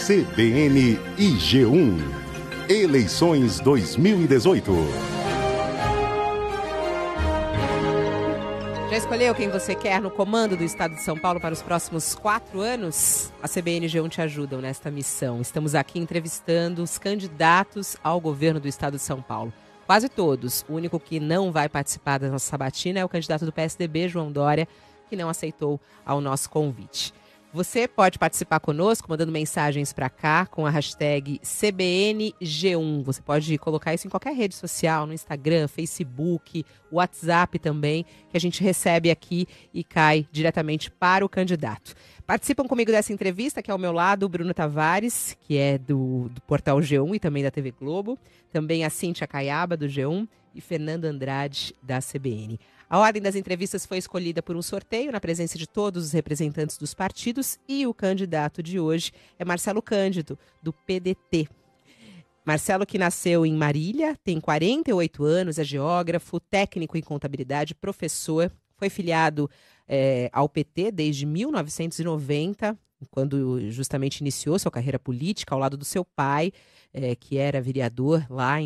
CBN e G1. Eleições 2018. Já escolheu quem você quer no comando do Estado de São Paulo para os próximos 4 anos? A CBN e G1 te ajudam nesta missão. Estamos aqui entrevistando os candidatos ao governo do Estado de São Paulo. Quase todos. O único que não vai participar da nossa sabatina é o candidato do PSDB, João Dória, que não aceitou ao nosso convite. Você pode participar conosco mandando mensagens para cá com a hashtag CBNG1. Você pode colocar isso em qualquer rede social, no Instagram, Facebook, WhatsApp também, que a gente recebe aqui e cai diretamente para o candidato. Participam comigo dessa entrevista, que é ao meu lado, o Bruno Tavares, que é do portal G1 e também da TV Globo. Também a Cíntia Caiaba, do G1, e Fernando Andrade, da CBN. A ordem das entrevistas foi escolhida por um sorteio na presença de todos os representantes dos partidos e o candidato de hoje é Marcelo Cândido, do PDT. Marcelo, que nasceu em Marília, tem 48 anos, é geógrafo, técnico em contabilidade, professor, foi filiado ao PT desde 1990, quando justamente iniciou sua carreira política ao lado do seu pai, que era vereador lá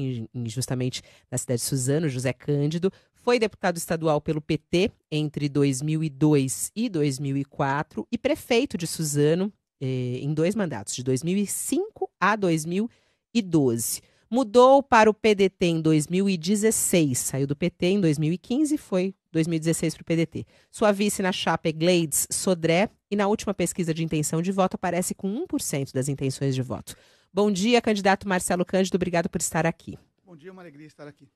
justamente na cidade de Suzano, José Cândido. Foi deputado estadual pelo PT entre 2002 e 2004 e prefeito de Suzano em 2 mandatos, de 2005 a 2012. Mudou para o PDT em 2016, saiu do PT em 2015 e foi 2016 para o PDT. Sua vice na chapa é Gleides Sodré e na última pesquisa de intenção de voto aparece com 1% das intenções de voto. Bom dia, candidato Marcelo Cândido, obrigado por estar aqui. Bom dia, uma alegria estar aqui.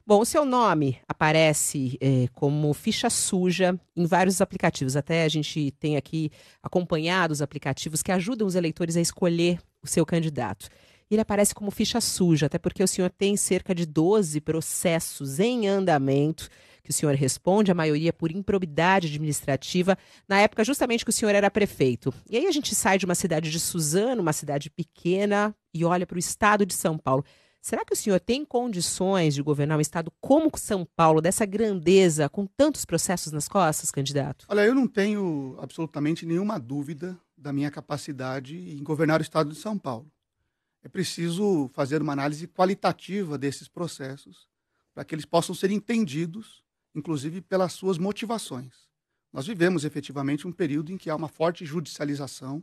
Bom, o seu nome aparece como ficha suja em vários aplicativos. Até a gente tem aqui acompanhado os aplicativos que ajudam os eleitores a escolher o seu candidato. Ele aparece como ficha suja, até porque o senhor tem cerca de 12 processos em andamento que o senhor responde, a maioria por improbidade administrativa, na época justamente que o senhor era prefeito. E aí a gente sai de uma cidade de Suzano, uma cidade pequena, e olha para o estado de São Paulo. Será que o senhor tem condições de governar um estado como São Paulo, dessa grandeza, com tantos processos nas costas, candidato? Olha, eu não tenho absolutamente nenhuma dúvida da minha capacidade em governar o estado de São Paulo. É preciso fazer uma análise qualitativa desses processos para que eles possam ser entendidos, inclusive pelas suas motivações. Nós vivemos efetivamente um período em que há uma forte judicialização,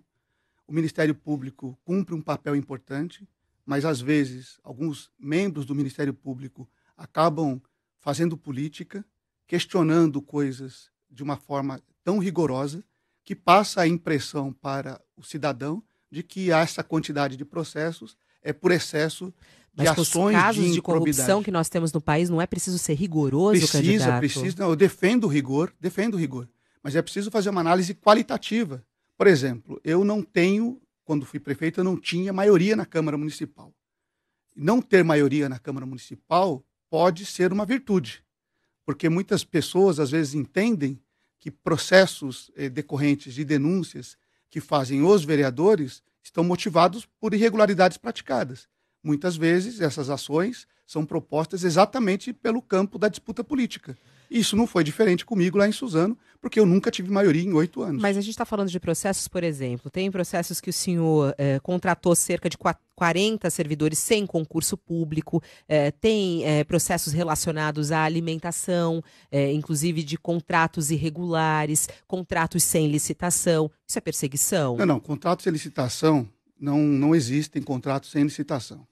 o Ministério Público cumpre um papel importante, mas às vezes alguns membros do Ministério Público acabam fazendo política, questionando coisas de uma forma tão rigorosa que passa a impressão para o cidadão de que essa quantidade de processos é por excesso de ações de improbidade. Mas os casos de corrupção que nós temos no país, não é preciso ser rigoroso, candidato? Precisa. Não, eu defendo o rigor, mas é preciso fazer uma análise qualitativa. Por exemplo, eu não tenho, quando fui prefeito, eu não tinha maioria na Câmara Municipal. Não ter maioria na Câmara Municipal pode ser uma virtude, porque muitas pessoas às vezes entendem que processos decorrentes de denúncias que fazem os vereadores estão motivados por irregularidades praticadas. Muitas vezes essas ações são propostas exatamente pelo campo da disputa política. Isso não foi diferente comigo lá em Suzano, porque eu nunca tive maioria em 8 anos. Mas a gente está falando de processos, por exemplo, tem processos que o senhor contratou cerca de 40 servidores sem concurso público, tem processos relacionados à alimentação, inclusive de contratos irregulares, contratos sem licitação. Isso é perseguição? Não, contratos sem licitação, não existem contratos sem licitação.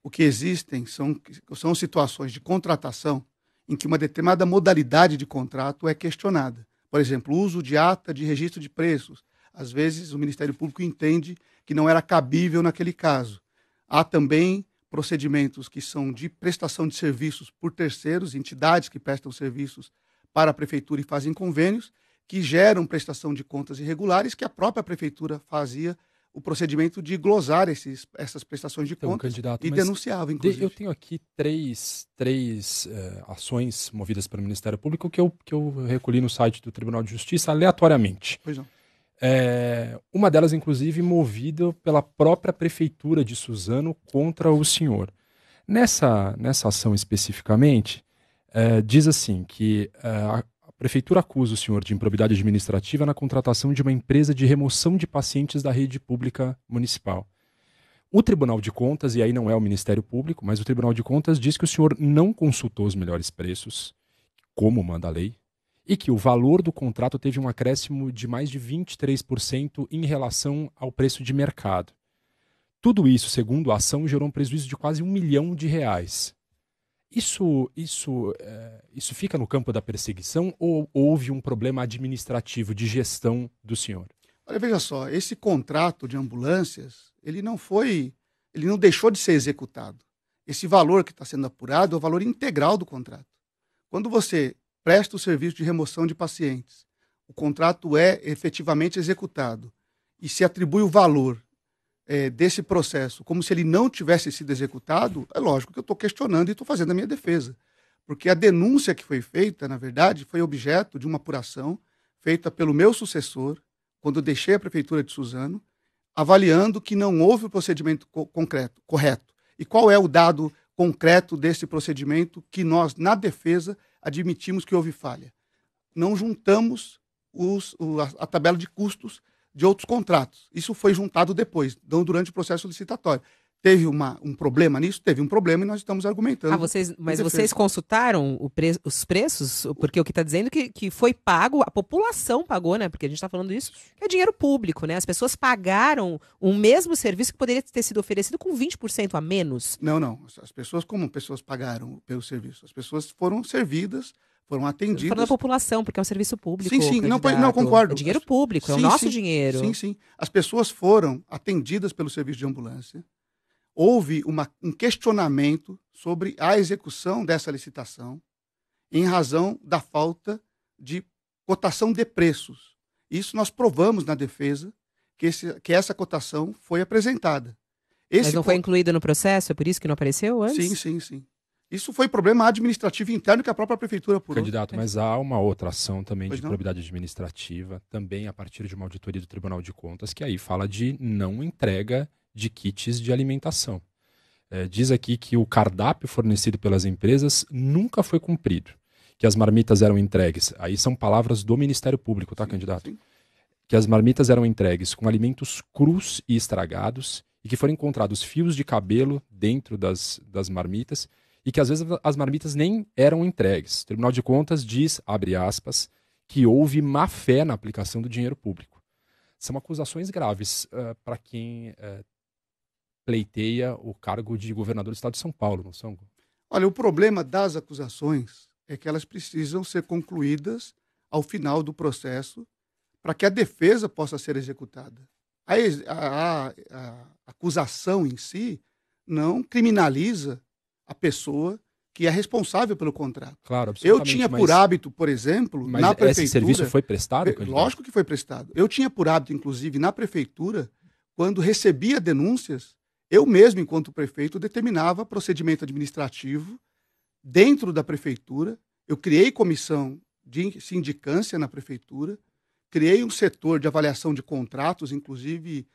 O que existem são situações de contratação em que uma determinada modalidade de contrato é questionada. Por exemplo, o uso de ata de registro de preços. Às vezes, o Ministério Público entende que não era cabível naquele caso. Há também procedimentos que são de prestação de serviços por terceiros, entidades que prestam serviços para a Prefeitura e fazem convênios, que geram prestação de contas irregulares, que a própria Prefeitura fazia o procedimento de glosar essas prestações de contas e denunciava, inclusive. Eu tenho aqui três ações movidas pelo Ministério Público que eu recolhi no site do Tribunal de Justiça aleatoriamente. Pois não. Uma delas, inclusive, movida pela própria Prefeitura de Suzano contra o senhor. Nessa ação especificamente, diz assim que a Prefeitura acusa o senhor de improbidade administrativa na contratação de uma empresa de remoção de pacientes da rede pública municipal. O Tribunal de Contas, e aí não é o Ministério Público, mas o Tribunal de Contas diz que o senhor não consultou os melhores preços, como manda a lei, e que o valor do contrato teve um acréscimo de mais de 23% em relação ao preço de mercado. Tudo isso, segundo a ação, gerou um prejuízo de quase R$1 milhão. Isso fica no campo da perseguição ou houve um problema administrativo de gestão do senhor? Olha, veja só, esse contrato de ambulâncias, ele não deixou de ser executado. Esse valor que está sendo apurado é o valor integral do contrato. Quando você presta o serviço de remoção de pacientes, o contrato é efetivamente executado e se atribui o valor desse processo como se ele não tivesse sido executado, é lógico que eu estou questionando e estou fazendo a minha defesa. Porque a denúncia que foi feita, na verdade, foi objeto de uma apuração feita pelo meu sucessor, quando eu deixei a prefeitura de Suzano, avaliando que não houve o procedimento correto. E qual é o dado concreto desse procedimento que nós, na defesa, admitimos que houve falha? Não juntamos a tabela de custos de outros contratos. Isso foi juntado depois, não durante o processo licitatório. Teve um problema nisso? Teve um problema e nós estamos argumentando. Mas vocês consultaram os preços? Porque o que está dizendo que foi pago, a população pagou, né? Porque a gente está falando isso, que é dinheiro público, né? As pessoas pagaram o mesmo serviço que poderia ter sido oferecido com 20% a menos. Não. As pessoas, como pessoas pagaram pelo serviço? As pessoas foram servidas, foram atendidas. Falando da população, porque é um serviço público. Sim, não, concordo. É dinheiro público, é o nosso dinheiro. Sim. As pessoas foram atendidas pelo serviço de ambulância. Houve um questionamento sobre a execução dessa licitação em razão da falta de cotação de preços. Isso nós provamos na defesa que essa cotação foi apresentada. Mas não foi incluído no processo? É por isso que não apareceu antes? Sim. Isso foi problema administrativo interno que a própria prefeitura apurou. Candidato, mas há uma outra ação também de improbidade administrativa, também a partir de uma auditoria do Tribunal de Contas, que aí fala de não entrega de kits de alimentação. Diz aqui que o cardápio fornecido pelas empresas nunca foi cumprido, que as marmitas eram entregues, aí são palavras do Ministério Público, tá, candidato? Sim. Que as marmitas eram entregues com alimentos crus e estragados, e que foram encontrados fios de cabelo dentro das marmitas, e que às vezes as marmitas nem eram entregues. O Tribunal de Contas diz, abre aspas, que houve má fé na aplicação do dinheiro público. São acusações graves para quem pleiteia o cargo de governador do estado de São Paulo, não são? Olha, o problema das acusações é que elas precisam ser concluídas ao final do processo para que a defesa possa ser executada. A acusação em si não criminaliza a pessoa que é responsável pelo contrato. Claro, absolutamente. Eu tinha por hábito, por exemplo, na prefeitura... Mas esse serviço foi prestado, candidato? Lógico que foi prestado. Eu tinha por hábito, inclusive, na prefeitura, quando recebia denúncias, eu mesmo, enquanto prefeito, determinava procedimento administrativo dentro da prefeitura. Eu criei comissão de sindicância na prefeitura, criei um setor de avaliação de contratos, inclusive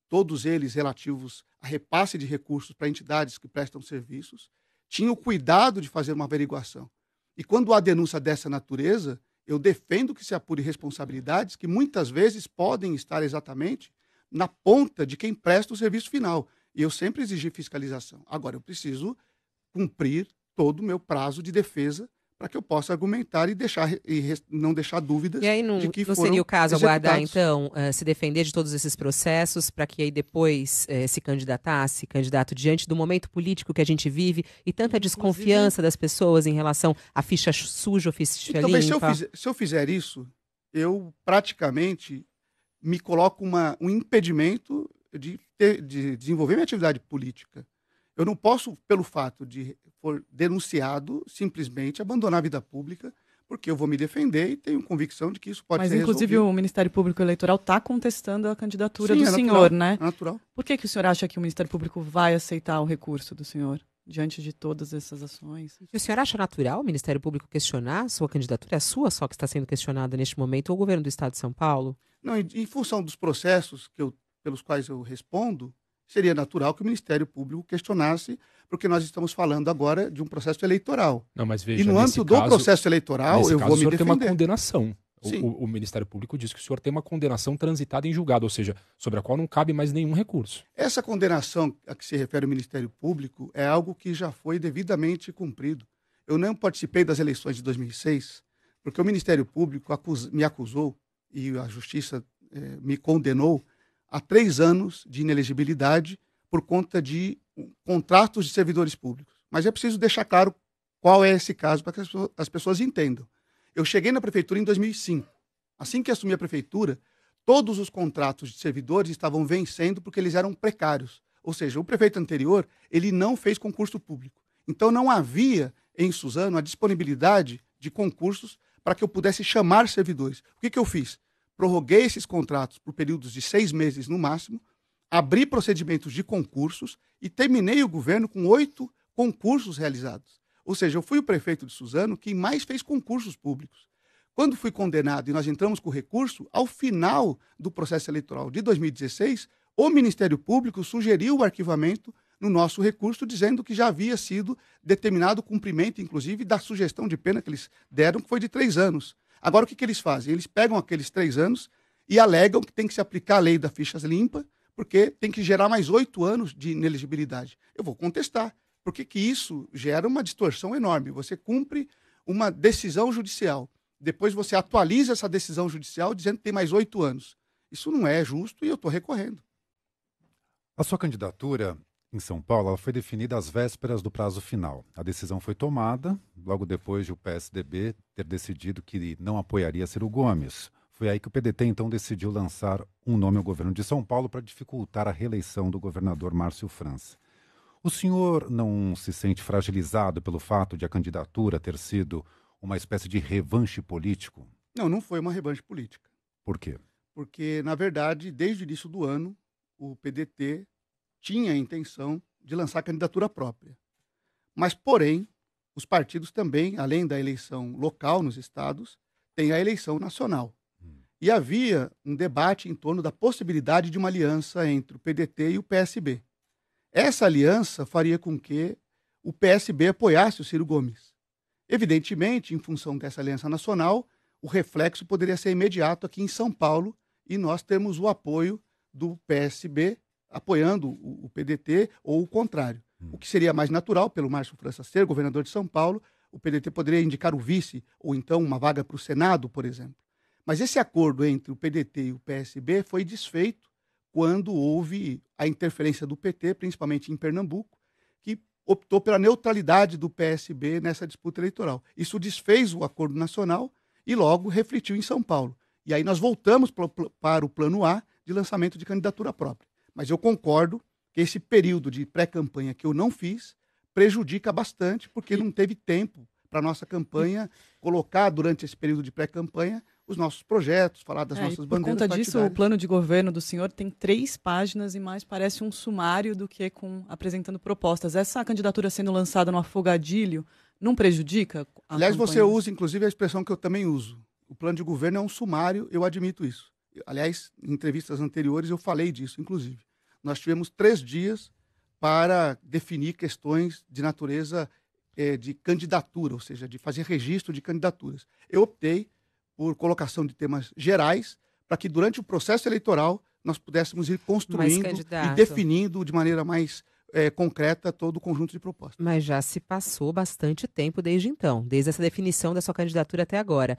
todos eles relativos a repasse de recursos para entidades que prestam serviços. Tinha o cuidado de fazer uma averiguação. E quando há denúncia dessa natureza, eu defendo que se apure responsabilidades que muitas vezes podem estar exatamente na ponta de quem presta o serviço final. E eu sempre exigi fiscalização. Agora, eu preciso cumprir todo o meu prazo de defesa para que eu possa argumentar e não deixar dúvidas de que foram não seria o caso executados. aguardar, então, se defender de todos esses processos para que aí depois se candidato diante do momento político que a gente vive e tanta desconfiança das pessoas em relação à ficha suja ou ficha também, limpa? Se eu fizer isso, eu praticamente me coloco um impedimento de desenvolver minha atividade política. Eu não posso, pelo fato de for denunciado, simplesmente abandonar a vida pública, porque eu vou me defender e tenho convicção de que isso pode ser resolvido. Mas, inclusive, o Ministério Público Eleitoral está contestando a candidatura do senhor, natural, né? É natural. Por que o senhor acha que o Ministério Público vai aceitar o recurso do senhor, diante de todas essas ações? E o senhor acha natural o Ministério Público questionar a sua candidatura? É a sua só que está sendo questionada neste momento, ou o governo do Estado de São Paulo? Não, em função dos processos pelos quais eu respondo, seria natural que o Ministério Público questionasse, porque nós estamos falando agora de um processo eleitoral. Não, mas veja, E no âmbito do processo eleitoral, eu vou me defender. tem uma condenação. Sim. O Ministério Público diz que o senhor tem uma condenação transitada em julgado, ou seja, sobre a qual não cabe mais nenhum recurso. Essa condenação a que se refere o Ministério Público é algo que já foi devidamente cumprido. Eu não participei das eleições de 2006, porque o Ministério Público me acusou e a Justiça me condenou a 3 anos de inelegibilidade por conta de contratos de servidores públicos. Mas é preciso deixar claro qual é esse caso para que as pessoas entendam. Eu cheguei na prefeitura em 2005. Assim que assumi a prefeitura, todos os contratos de servidores estavam vencendo porque eles eram precários. Ou seja, o prefeito anterior, ele não fez concurso público. Então não havia em Suzano a disponibilidade de concursos para que eu pudesse chamar servidores. O que eu fiz? Prorroguei esses contratos por períodos de 6 meses no máximo, abri procedimentos de concursos e terminei o governo com 8 concursos realizados. Ou seja, eu fui o prefeito de Suzano que mais fez concursos públicos. Quando fui condenado e nós entramos com o recurso, ao final do processo eleitoral de 2016, o Ministério Público sugeriu o arquivamento no nosso recurso, dizendo que já havia sido determinado o cumprimento, inclusive, da sugestão de pena que eles deram, que foi de 3 anos. Agora, o que eles fazem? Eles pegam aqueles 3 anos e alegam que tem que se aplicar a lei da ficha limpa, porque tem que gerar mais 8 anos de inelegibilidade. Eu vou contestar, porque que isso gera uma distorção enorme. Você cumpre uma decisão judicial, depois você atualiza essa decisão judicial dizendo que tem mais 8 anos. Isso não é justo e eu estou recorrendo. A sua candidatura em São Paulo ela foi definida às vésperas do prazo final. A decisão foi tomada logo depois de o PSDB ter decidido que não apoiaria Ciro Gomes. Foi aí que o PDT então decidiu lançar um nome ao governo de São Paulo para dificultar a reeleição do governador Márcio França. O senhor não se sente fragilizado pelo fato de a candidatura ter sido uma espécie de revanche político? Não, não foi uma revanche política. Por quê? Porque, na verdade, desde o início do ano, o PDT tinha a intenção de lançar candidatura própria. Mas, porém, os partidos também, além da eleição local nos estados, têm a eleição nacional. E havia um debate em torno da possibilidade de uma aliança entre o PDT e o PSB. Essa aliança faria com que o PSB apoiasse o Ciro Gomes. Evidentemente, em função dessa aliança nacional, o reflexo poderia ser imediato aqui em São Paulo e nós temos o apoio do PSB apoiando o PDT ou o contrário. O que seria mais natural, pelo Márcio França ser governador de São Paulo, o PDT poderia indicar o vice ou então uma vaga para o Senado, por exemplo. Mas esse acordo entre o PDT e o PSB foi desfeito quando houve a interferência do PT, principalmente em Pernambuco, que optou pela neutralidade do PSB nessa disputa eleitoral. Isso desfez o acordo nacional e logo refletiu em São Paulo. E aí nós voltamos para o plano A de lançamento de candidatura própria. Mas eu concordo que esse período de pré-campanha que eu não fiz prejudica bastante, porque não teve tempo para a nossa campanha colocar durante esse período de pré-campanha os nossos projetos, falar das nossas bandeiras partidárias. Por conta disso, o plano de governo do senhor tem 3 páginas e mais parece um sumário do que apresentando propostas. Essa candidatura sendo lançada no afogadilho não prejudica a Aliás, campanha? você usa, inclusive, a expressão que eu também uso. O plano de governo é um sumário, eu admito isso. Aliás, em entrevistas anteriores eu falei disso, inclusive. Nós tivemos 3 dias para definir questões de natureza de candidatura, ou seja, de fazer registro de candidaturas. Eu optei por colocação de temas gerais para que durante o processo eleitoral nós pudéssemos ir construindo e definindo de maneira mais concreta todo o conjunto de propostas. Mas já se passou bastante tempo desde então, desde essa definição da sua candidatura até agora.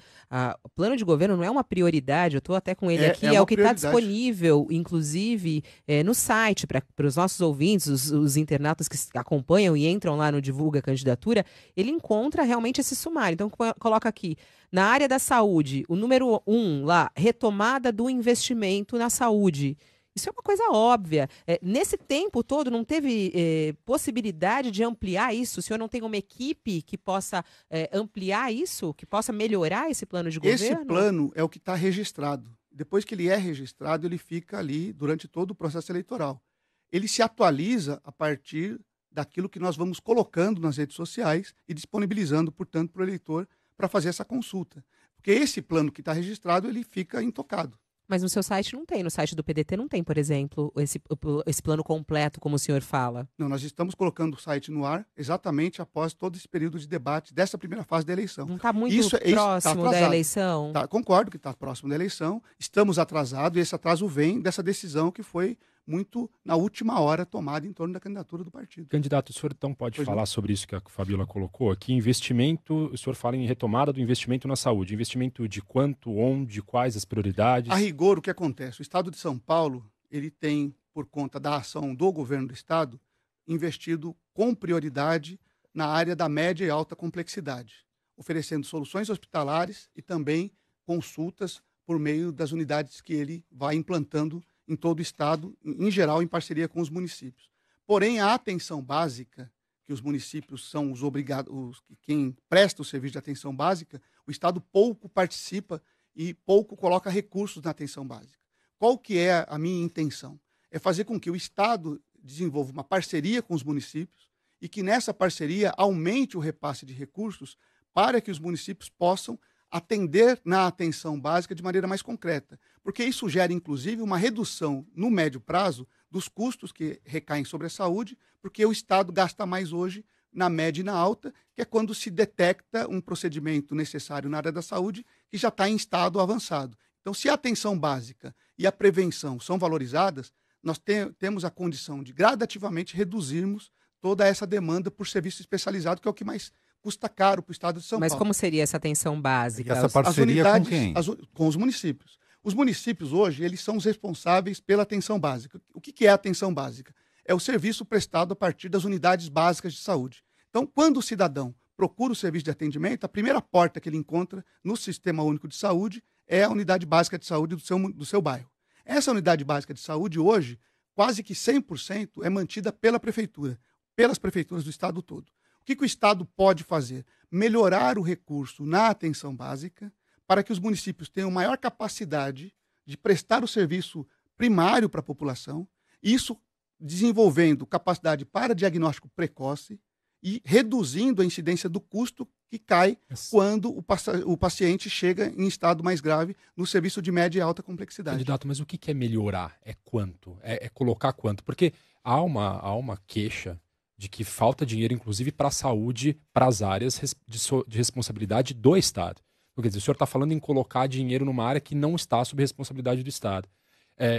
O plano de governo não é uma prioridade, eu estou até com ele aqui, é o que está disponível, inclusive, no site, para os nossos ouvintes, os internautas que acompanham e entram lá no Divulga Candidatura, ele encontra realmente esse sumário. Então, coloca aqui, na área da saúde, o número 1 lá, retomada do investimento na saúde. Isso é uma coisa óbvia. Nesse tempo todo, não teve possibilidade de ampliar isso? O senhor não tem uma equipe que possa ampliar isso? Que possa melhorar esse plano de governo? Esse plano é o que está registrado. Depois que ele é registrado, ele fica ali durante todo o processo eleitoral. Ele se atualiza a partir daquilo que nós vamos colocando nas redes sociais e disponibilizando, portanto, para o eleitor para fazer essa consulta. Porque esse plano que está registrado, ele fica intocado. Mas no seu site não tem, no site do PDT não tem, por exemplo, esse plano completo, como o senhor fala. Não, nós estamos colocando o site no ar exatamente após todo esse período de debate dessa primeira fase da eleição. Não está muito Tá próximo da eleição? Concordo que está próximo da eleição, estamos atrasados e esse atraso vem dessa decisão que foi muito na última hora tomada em torno da candidatura do partido. Candidato, o senhor então pode falar sobre isso que a Fabíola colocou aqui, investimento, o senhor fala em retomada do investimento na saúde, investimento de quanto, onde, quais as prioridades? A rigor, o que acontece? O Estado de São Paulo, ele tem, por conta da ação do governo do Estado, investido com prioridade na área da média e alta complexidade, oferecendo soluções hospitalares e também consultas por meio das unidades que ele vai implantando em todo o Estado, em geral, em parceria com os municípios. Porém, a atenção básica, que os municípios são os obrigados, quem presta o serviço de atenção básica, o Estado pouco participa e pouco coloca recursos na atenção básica. Qual que é a minha intenção? É fazer com que o Estado desenvolva uma parceria com os municípios e que nessa parceria aumente o repasse de recursos para que os municípios possam atender na atenção básica de maneira mais concreta, porque isso gera, inclusive, uma redução no médio prazo dos custos que recaem sobre a saúde, porque o Estado gasta mais hoje na média e na alta, que é quando se detecta um procedimento necessário na área da saúde que já está em estado avançado. Então, se a atenção básica e a prevenção são valorizadas, nós temos a condição de gradativamente reduzirmos toda essa demanda por serviço especializado, que é o que mais custa caro para o Estado de São Paulo. Mas como seria essa atenção básica? E essa parceria com quem? Com os municípios. Os municípios hoje, eles são os responsáveis pela atenção básica. O que é a atenção básica? É o serviço prestado a partir das unidades básicas de saúde. Então, quando o cidadão procura o serviço de atendimento, a primeira porta que ele encontra no Sistema Único de Saúde é a unidade básica de saúde do seu bairro. Essa unidade básica de saúde hoje, quase que 100% é mantida pela prefeitura, pelas prefeituras do estado todo. O que o Estado pode fazer? Melhorar o recurso na atenção básica para que os municípios tenham maior capacidade de prestar o serviço primário para a população, isso desenvolvendo capacidade para diagnóstico precoce e reduzindo a incidência do custo que cai quando o paciente chega em estado mais grave no serviço de média e alta complexidade. Candidato, mas o que é melhorar? É quanto? É colocar quanto? Porque há uma queixa de que falta dinheiro, inclusive, para a saúde, para as áreas de responsabilidade do Estado. Quer dizer, o senhor está falando em colocar dinheiro numa área que não está sob responsabilidade do Estado.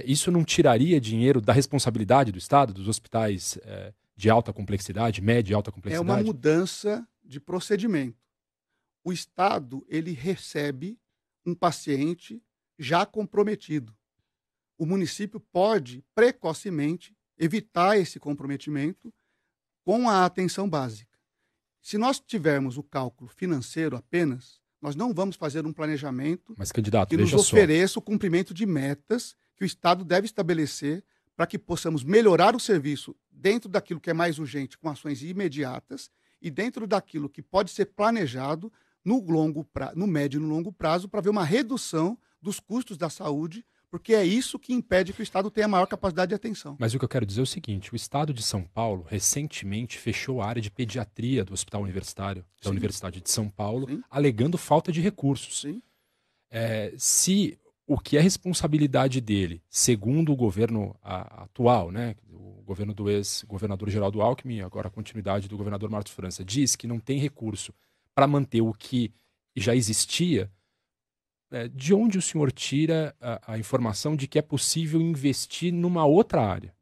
Isso não tiraria dinheiro da responsabilidade do Estado, dos hospitais de alta complexidade, média e alta complexidade? É uma mudança de procedimento. O Estado, ele recebe um paciente já comprometido. O município pode, precocemente, evitar esse comprometimento com a atenção básica. Se nós tivermos o cálculo financeiro apenas, nós não vamos fazer um planejamento candidato, que nos ofereça o cumprimento de metas que o Estado deve estabelecer para que possamos melhorar o serviço dentro daquilo que é mais urgente, com ações imediatas, e dentro daquilo que pode ser planejado no médio e no longo prazo, para ver uma redução dos custos da saúde, porque é isso que impede que o Estado tenha maior capacidade de atenção. Mas o que eu quero dizer é o seguinte, o Estado de São Paulo recentemente fechou a área de pediatria do Hospital Universitário, da Universidade de São Paulo, alegando falta de recursos. Sim. Se o que é responsabilidade dele, segundo o governo atual, né, o governo do ex-governador Geraldo Alckmin, agora a continuidade do governador Marcos França, diz que não tem recurso para manter o que já existia, de onde o senhor tira a informação de que é possível investir numa outra área?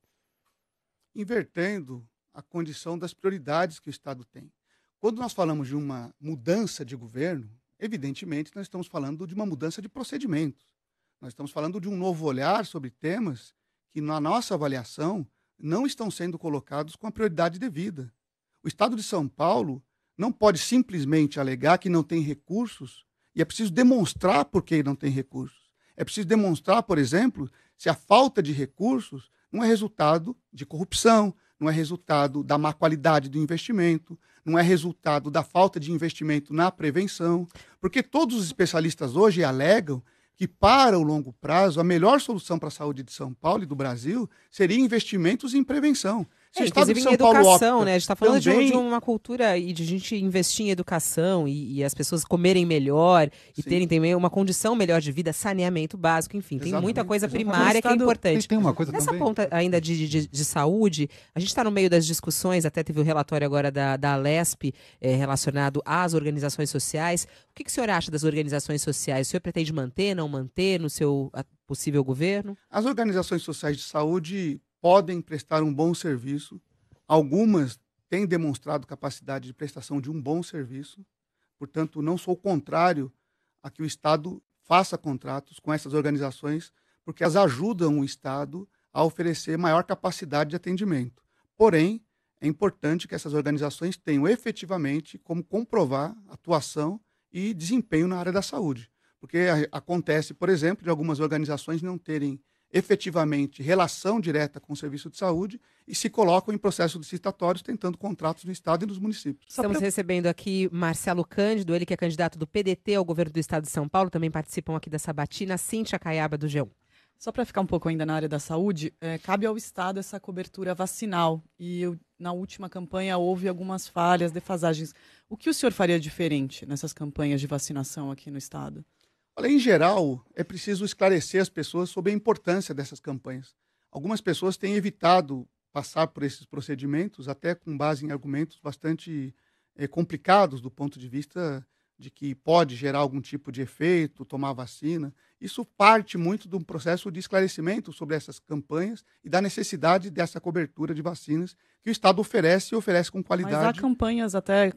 Invertendo a condição das prioridades que o Estado tem. Quando nós falamos de uma mudança de governo, evidentemente nós estamos falando de uma mudança de procedimentos. Nós estamos falando de um novo olhar sobre temas que, na nossa avaliação, não estão sendo colocados com a prioridade devida. O Estado de São Paulo não pode simplesmente alegar que não tem recursos, e é preciso demonstrar por que não tem recursos. É preciso demonstrar, por exemplo, se a falta de recursos não é resultado de corrupção, não é resultado da má qualidade do investimento, não é resultado da falta de investimento na prevenção, porque todos os especialistas hoje alegam que, para o longo prazo, a melhor solução para a saúde de São Paulo e do Brasil seria investimentos em prevenção, Se o Estado inclusive de em São Paulo educação, opta né? A gente está falando também- de uma cultura e de gente investir em educação e as pessoas comerem melhor e Sim. terem também uma condição melhor de vida, saneamento básico, enfim, tem muita Exatamente, coisa exatamente. primária que é O Estado importante. Tem uma coisa Nessa também. ponta ainda de saúde, a gente está no meio das discussões, até teve o relatório agora da Alesp relacionado às organizações sociais. O que o senhor acha das organizações sociais? O senhor pretende manter, não manter no seu possível governo? As organizações sociais de saúde podem prestar um bom serviço. Algumas têm demonstrado capacidade de prestação de um bom serviço. Portanto, não sou contrário a que o Estado faça contratos com essas organizações, porque elas ajudam o Estado a oferecer maior capacidade de atendimento. Porém, é importante que essas organizações tenham efetivamente como comprovar atuação e desempenho na área da saúde. Porque acontece, por exemplo, de algumas organizações não terem efetivamente relação direta com o serviço de saúde e se colocam em processos licitatórios tentando contratos no Estado e nos municípios. Estamos recebendo aqui Marcelo Cândido, ele que é candidato do PDT ao governo do Estado de São Paulo, também participam aqui da sabatina, Cíntia Caiaba do G1. Só para ficar um pouco ainda na área da saúde, cabe ao Estado essa cobertura vacinal. Na última campanha houve algumas falhas, defasagens. O que o senhor faria diferente nessas campanhas de vacinação aqui no Estado? Olha, em geral, é preciso esclarecer as pessoas sobre a importância dessas campanhas. Algumas pessoas têm evitado passar por esses procedimentos, até com base em argumentos bastante complicados do ponto de vista de que pode gerar algum tipo de efeito, tomar vacina. Isso parte muito de um processo de esclarecimento sobre essas campanhas e da necessidade dessa cobertura de vacinas que o Estado oferece e oferece com qualidade. Mas há campanhas até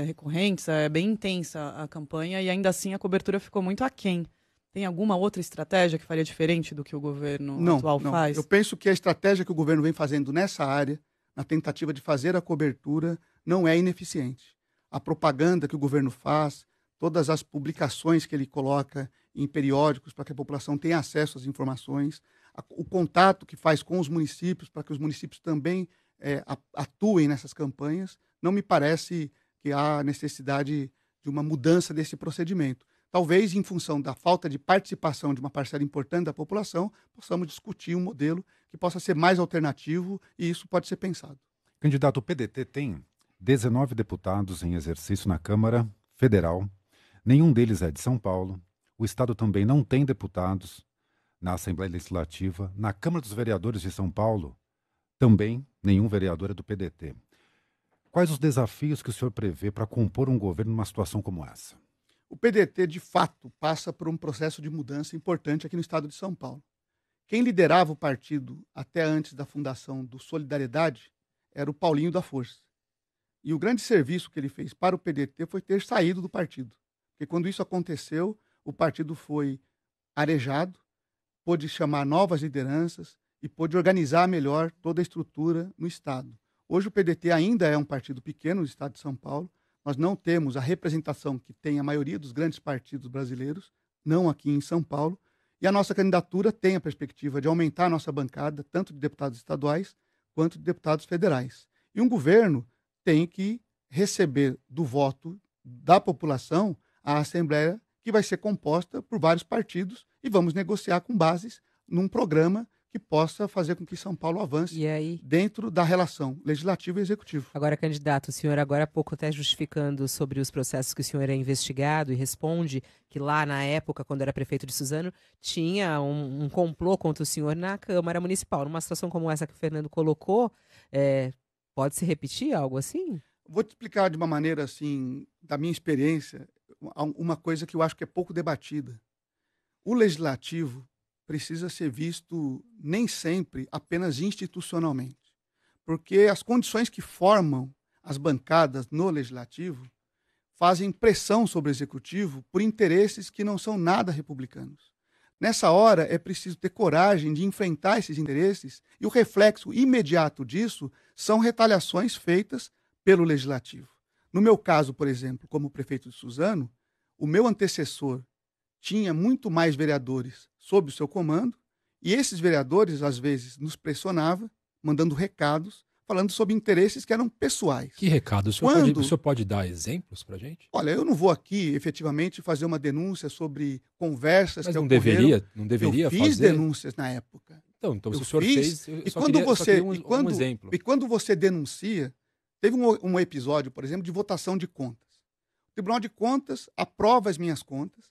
recorrentes, é bem intensa a campanha e ainda assim a cobertura ficou muito aquém. Tem alguma outra estratégia que faria diferente do que o governo atual faz? Eu penso que a estratégia que o governo vem fazendo nessa área, na tentativa de fazer a cobertura, não é ineficiente. A propaganda que o governo faz, todas as publicações que ele coloca em periódicos para que a população tenha acesso às informações, o contato que faz com os municípios para que os municípios também atuem nessas campanhas, não me parece que há necessidade de uma mudança desse procedimento. Talvez, em função da falta de participação de uma parcela importante da população, possamos discutir um modelo que possa ser mais alternativo e isso pode ser pensado. Candidato, o PDT tem 19 deputados em exercício na Câmara Federal. Nenhum deles é de São Paulo. O Estado também não tem deputados na Assembleia Legislativa. Na Câmara dos Vereadores de São Paulo, também nenhum vereador é do PDT. Quais os desafios que o senhor prevê para compor um governo numa situação como essa? O PDT, de fato, passa por um processo de mudança importante aqui no estado de São Paulo. Quem liderava o partido até antes da fundação do Solidariedade era o Paulinho da Força. E o grande serviço que ele fez para o PDT foi ter saído do partido. Porque quando isso aconteceu, o partido foi arejado, pôde chamar novas lideranças e pôde organizar melhor toda a estrutura no estado. Hoje o PDT ainda é um partido pequeno no estado de São Paulo. Nós não temos a representação que tem a maioria dos grandes partidos brasileiros, não aqui em São Paulo. E a nossa candidatura tem a perspectiva de aumentar a nossa bancada, tanto de deputados estaduais quanto de deputados federais. E um governo tem que receber do voto da população a Assembleia, que vai ser composta por vários partidos, e vamos negociar com bases num programa que possa fazer com que São Paulo avance dentro da relação legislativo e executivo. Agora, candidato, o senhor agora há pouco até justificando sobre os processos que o senhor é investigado e responde que lá na época, quando era prefeito de Suzano, tinha um complô contra o senhor na Câmara Municipal. Numa situação como essa que o Fernando colocou, pode se repetir algo assim? Vou te explicar de uma maneira assim, da minha experiência, uma coisa que eu acho que é pouco debatida. O legislativo precisa ser visto nem sempre apenas institucionalmente, porque as condições que formam as bancadas no legislativo fazem pressão sobre o executivo por interesses que não são nada republicanos. Nessa hora é preciso ter coragem de enfrentar esses interesses e o reflexo imediato disso são retaliações feitas pelo legislativo. No meu caso, por exemplo, como prefeito de Suzano, o meu antecessor tinha muito mais vereadores sob o seu comando, e esses vereadores, às vezes, nos pressionavam, mandando recados, falando sobre interesses que eram pessoais. Que recado? O senhor pode dar exemplos para a gente? Olha, eu não vou aqui, efetivamente, fazer uma denúncia sobre conversas Mas que não ocorreram. Não deveria eu fiz fazer? denúncias na época. Então, se Eu o senhor fiz, fez, eu e só quando queria, só você queria e um quando, exemplo. e quando você denuncia, teve um episódio, por exemplo, de votação de contas. O Tribunal de Contas aprova as minhas contas,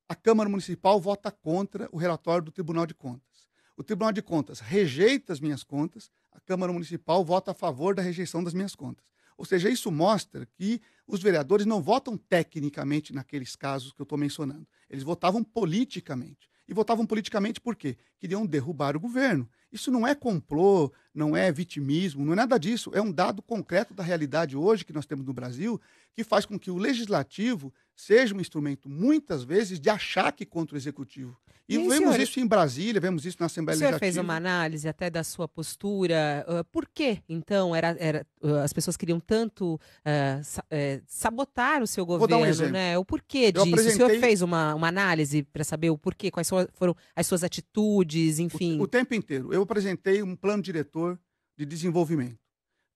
a Câmara Municipal vota contra o relatório do Tribunal de Contas. O Tribunal de Contas rejeita as minhas contas, a Câmara Municipal vota a favor da rejeição das minhas contas. Ou seja, isso mostra que os vereadores não votam tecnicamente naqueles casos que eu estou mencionando. Eles votavam politicamente. E votavam politicamente por quê? Queriam derrubar o governo. Isso não é complô, não é vitimismo, não é nada disso. É um dado concreto da realidade hoje que nós temos no Brasil, que faz com que o legislativo seja um instrumento, muitas vezes, de achaque contra o executivo. E aí, vemos senhor, isso em Brasília, vemos isso na o Assembleia senhor Legislativa. fez uma análise até da sua postura. Por que, então, as pessoas queriam tanto sabotar o seu Vou dar um governo, exemplo. né? O porquê Eu disso? O senhor apresentei- fez uma análise para saber o porquê, quais foram as suas atitudes, enfim. O tempo inteiro. Eu apresentei um plano diretor de desenvolvimento.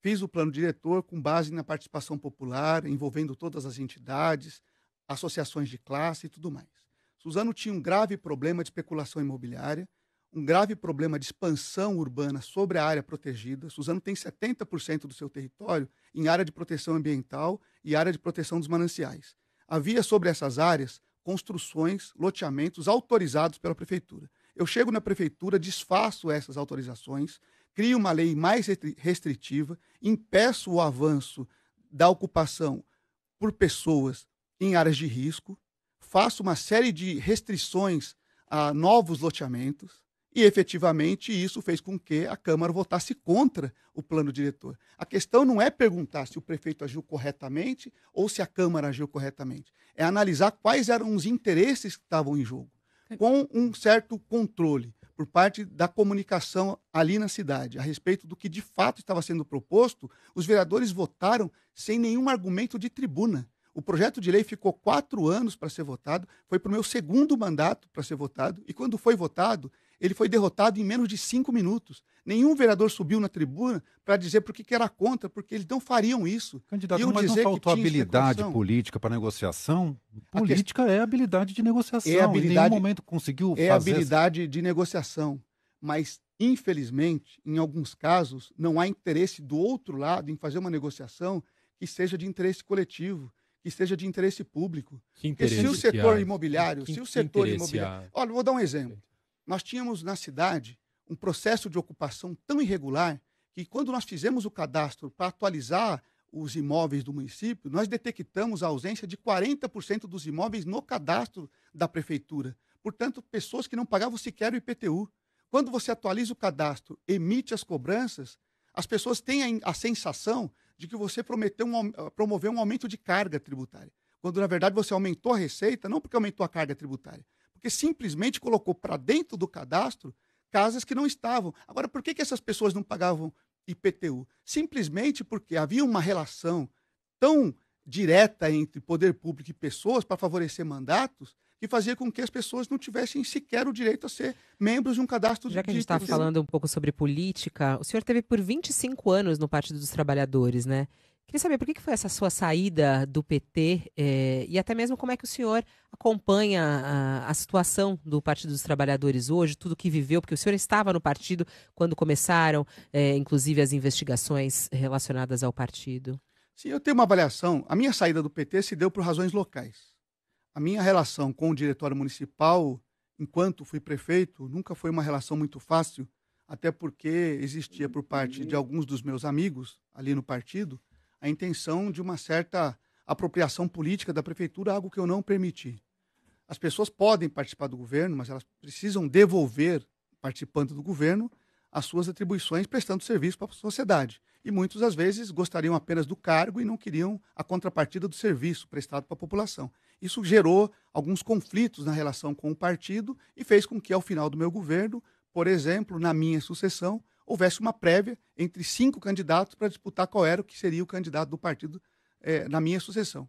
Fiz o plano diretor com base na participação popular, envolvendo todas as entidades, associações de classe e tudo mais. Suzano tinha um grave problema de especulação imobiliária, um grave problema de expansão urbana sobre a área protegida. Suzano tem 70% do seu território em área de proteção ambiental e área de proteção dos mananciais. Havia sobre essas áreas construções, loteamentos autorizados pela prefeitura. Eu chego na prefeitura, desfaço essas autorizações, crio uma lei mais restritiva, impeço o avanço da ocupação por pessoas em áreas de risco, faço uma série de restrições a novos loteamentos e, efetivamente, isso fez com que a Câmara votasse contra o plano diretor. A questão não é perguntar se o prefeito agiu corretamente ou se a Câmara agiu corretamente. É analisar quais eram os interesses que estavam em jogo, com um certo controle por parte da comunicação ali na cidade, a respeito do que de fato estava sendo proposto. Os vereadores votaram sem nenhum argumento de tribuna. O projeto de lei ficou 4 anos para ser votado, foi para o meu segundo mandato para ser votado, e quando foi votado, ele foi derrotado em menos de 5 minutos. Nenhum vereador subiu na tribuna para dizer por que era contra, porque eles não fariam isso. Candidato, Iam mas não dizer que faltou tinha habilidade especulação. política para negociação? Política é habilidade de negociação. É habilidade- Em nenhum momento conseguiu É fazer habilidade de negociação, mas, infelizmente, em alguns casos, não há interesse do outro lado em fazer uma negociação que seja de interesse coletivo, que seja de interesse público. Que Porque se o interesse setor há? imobiliário, Que- se o que setor interesse imobiliário... há? Olha, vou dar um exemplo. Nós tínhamos na cidade um processo de ocupação tão irregular que, quando nós fizemos o cadastro para atualizar os imóveis do município, nós detectamos a ausência de 40% dos imóveis no cadastro da prefeitura. Portanto, pessoas que não pagavam sequer o IPTU. Quando você atualiza o cadastro, emite as cobranças, as pessoas têm a sensação de que você promoveu um aumento de carga tributária, quando, na verdade, você aumentou a receita, não porque aumentou a carga tributária, porque simplesmente colocou para dentro do cadastro casas que não estavam. Agora, por que essas pessoas não pagavam IPTU? Simplesmente porque havia uma relação tão direta entre poder público e pessoas para favorecer mandatos que fazia com que as pessoas não tivessem sequer o direito a ser membros de um cadastro Já que a de gente está IPTU. falando um pouco sobre política, o senhor teve por 25 anos no Partido dos Trabalhadores, né? Queria saber por que foi essa sua saída do PT e até mesmo como é que o senhor acompanha a situação do Partido dos Trabalhadores hoje, tudo que viveu, porque o senhor estava no partido quando começaram, inclusive, as investigações relacionadas ao partido. Sim, eu tenho uma avaliação. A minha saída do PT se deu por razões locais. A minha relação com o diretório municipal, enquanto fui prefeito, nunca foi uma relação muito fácil, até porque existia por parte de alguns dos meus amigos ali no partido a intenção de uma certa apropriação política da prefeitura, algo que eu não permiti. As pessoas podem participar do governo, mas elas precisam devolver, participando do governo, as suas atribuições prestando serviço para a sociedade. E muitas às vezes gostariam apenas do cargo e não queriam a contrapartida do serviço prestado para a população. Isso gerou alguns conflitos na relação com o partido e fez com que, ao final do meu governo, por exemplo, na minha sucessão, houvesse uma prévia entre 5 candidatos para disputar qual era o que seria o candidato do partido na minha sucessão.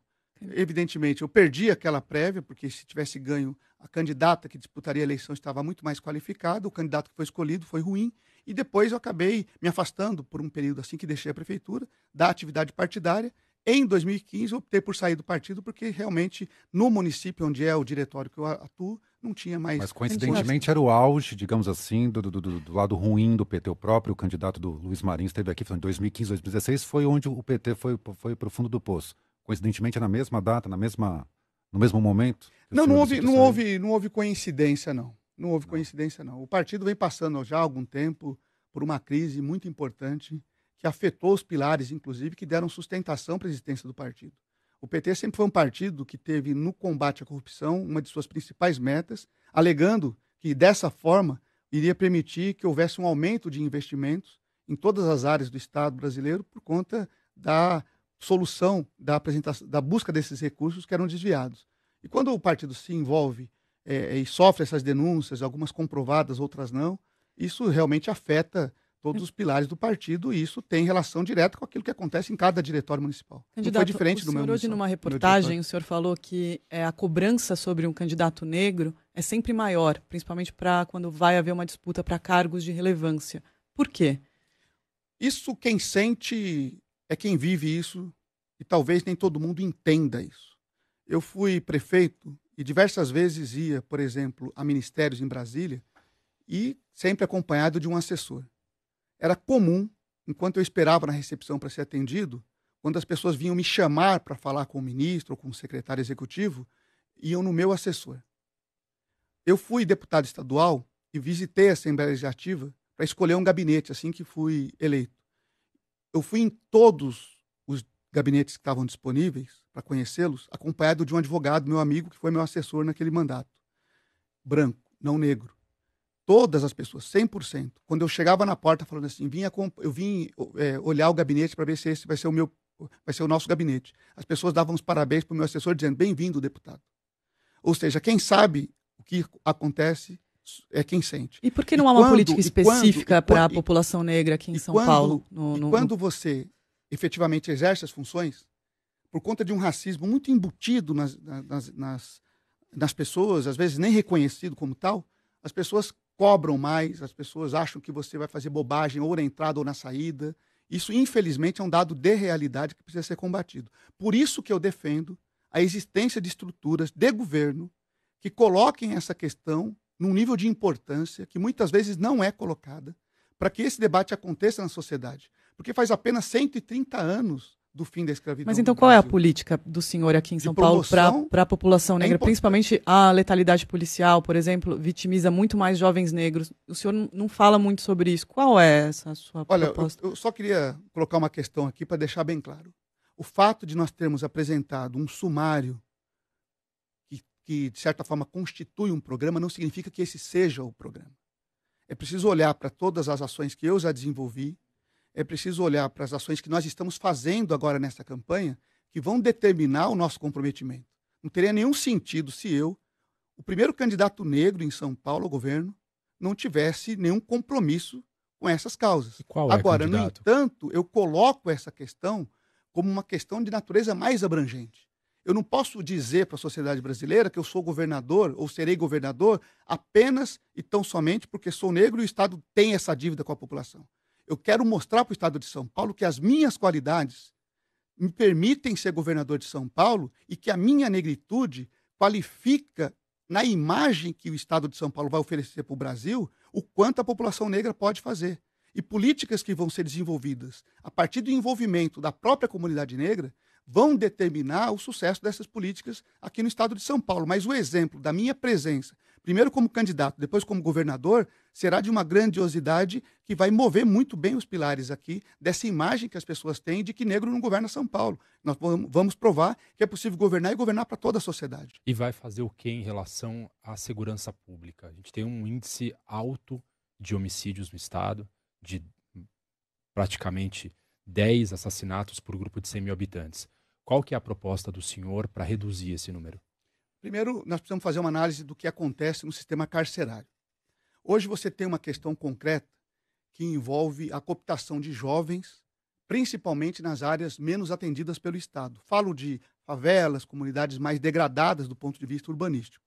Evidentemente, eu perdi aquela prévia, porque se tivesse ganho, a candidata que disputaria a eleição estava muito mais qualificada, o candidato que foi escolhido foi ruim, e depois eu acabei me afastando por um período assim que deixei a prefeitura, da atividade partidária. Em 2015, eu optei por sair do partido, porque realmente no município onde é o diretório que eu atuo, não tinha mais... Mas coincidentemente era o auge, digamos assim, do lado ruim do PT. O próprio candidato do Luiz Marinho esteve aqui falando em 2015, 2016, foi onde o PT foi para o fundo do poço. Coincidentemente, na mesma data, no mesmo momento? Não houve coincidência, não. Não houve coincidência, não. O partido vem passando já há algum tempo por uma crise muito importante que afetou os pilares, inclusive, que deram sustentação para a existência do partido. O PT sempre foi um partido que teve no combate à corrupção uma de suas principais metas, alegando que, dessa forma, iria permitir que houvesse um aumento de investimentos em todas as áreas do Estado brasileiro por conta da solução da busca desses recursos que eram desviados. E quando o partido se envolve e sofre essas denúncias, algumas comprovadas, outras não, isso realmente afeta todos os pilares do partido e isso tem relação direta com aquilo que acontece em cada diretório municipal. Candidato, não foi diferente do meu senhor hoje numa reportagem, o senhor falou que a cobrança sobre um candidato negro é sempre maior, principalmente para quando vai haver uma disputa para cargos de relevância. Por quê? Isso quem sente é quem vive isso e talvez nem todo mundo entenda isso. Eu fui prefeito e diversas vezes ia, por exemplo, a ministérios em Brasília e sempre acompanhado de um assessor. Era comum, enquanto eu esperava na recepção para ser atendido, quando as pessoas vinham me chamar para falar com o ministro ou com o secretário executivo, iam no meu assessor. Eu fui deputado estadual e visitei a Assembleia Legislativa para escolher um gabinete assim que fui eleito. Eu fui em todos os gabinetes que estavam disponíveis para conhecê-los, acompanhado de um advogado, meu amigo, que foi meu assessor naquele mandato. Branco, não negro. Todas as pessoas, 100%. Quando eu chegava na porta falando assim, eu vim olhar o gabinete para ver se esse vai ser o nosso gabinete. As pessoas davam os parabéns para o meu assessor dizendo, bem-vindo, deputado. Ou seja, quem sabe o que acontece é quem sente. E por que não há uma política específica para a população negra aqui em São Paulo? Quando você efetivamente exerce as funções, por conta de um racismo muito embutido nas pessoas, às vezes nem reconhecido como tal, as pessoas cobram mais, as pessoas acham que você vai fazer bobagem ou na entrada ou na saída. Isso, infelizmente, é um dado de realidade que precisa ser combatido. Por isso que eu defendo a existência de estruturas de governo que coloquem essa questão num nível de importância que muitas vezes não é colocada para que esse debate aconteça na sociedade. Porque faz apenas 130 anos do fim da escravidão. Mas então qual é a política do senhor aqui em São Paulo para a população negra? Principalmente a letalidade policial, por exemplo, vitimiza muito mais jovens negros. O senhor não fala muito sobre isso. Qual é essa sua proposta? Eu só queria colocar uma questão aqui para deixar bem claro. O fato de nós termos apresentado um sumário que, de certa forma, constitui um programa, não significa que esse seja o programa. É preciso olhar para todas as ações que eu já desenvolvi, é preciso olhar para as ações que nós estamos fazendo agora nessa campanha, que vão determinar o nosso comprometimento. Não teria nenhum sentido se eu, o primeiro candidato negro em São Paulo ao governo, não tivesse nenhum compromisso com essas causas. Agora, no entanto, eu coloco essa questão como uma questão de natureza mais abrangente. Eu não posso dizer para a sociedade brasileira que eu sou governador ou serei governador apenas e tão somente porque sou negro e o Estado tem essa dívida com a população. Eu quero mostrar para o Estado de São Paulo que as minhas qualidades me permitem ser governador de São Paulo e que a minha negritude qualifica na imagem que o Estado de São Paulo vai oferecer para o Brasil o quanto a população negra pode fazer. E políticas que vão ser desenvolvidas a partir do envolvimento da própria comunidade negra vão determinar o sucesso dessas políticas aqui no Estado de São Paulo. Mas o exemplo da minha presença, primeiro como candidato, depois como governador, será de uma grandiosidade que vai mover muito bem os pilares aqui dessa imagem que as pessoas têm de que negro não governa São Paulo. Nós vamos provar que é possível governar e governar para toda a sociedade. E vai fazer o que em relação à segurança pública? A gente tem um índice alto de homicídios no Estado, de praticamente 10 assassinatos por grupo de 100 mil habitantes. Qual que é a proposta do senhor para reduzir esse número? Primeiro, nós precisamos fazer uma análise do que acontece no sistema carcerário. Hoje você tem uma questão concreta que envolve a cooptação de jovens, principalmente nas áreas menos atendidas pelo Estado. Falo de favelas, comunidades mais degradadas do ponto de vista urbanístico.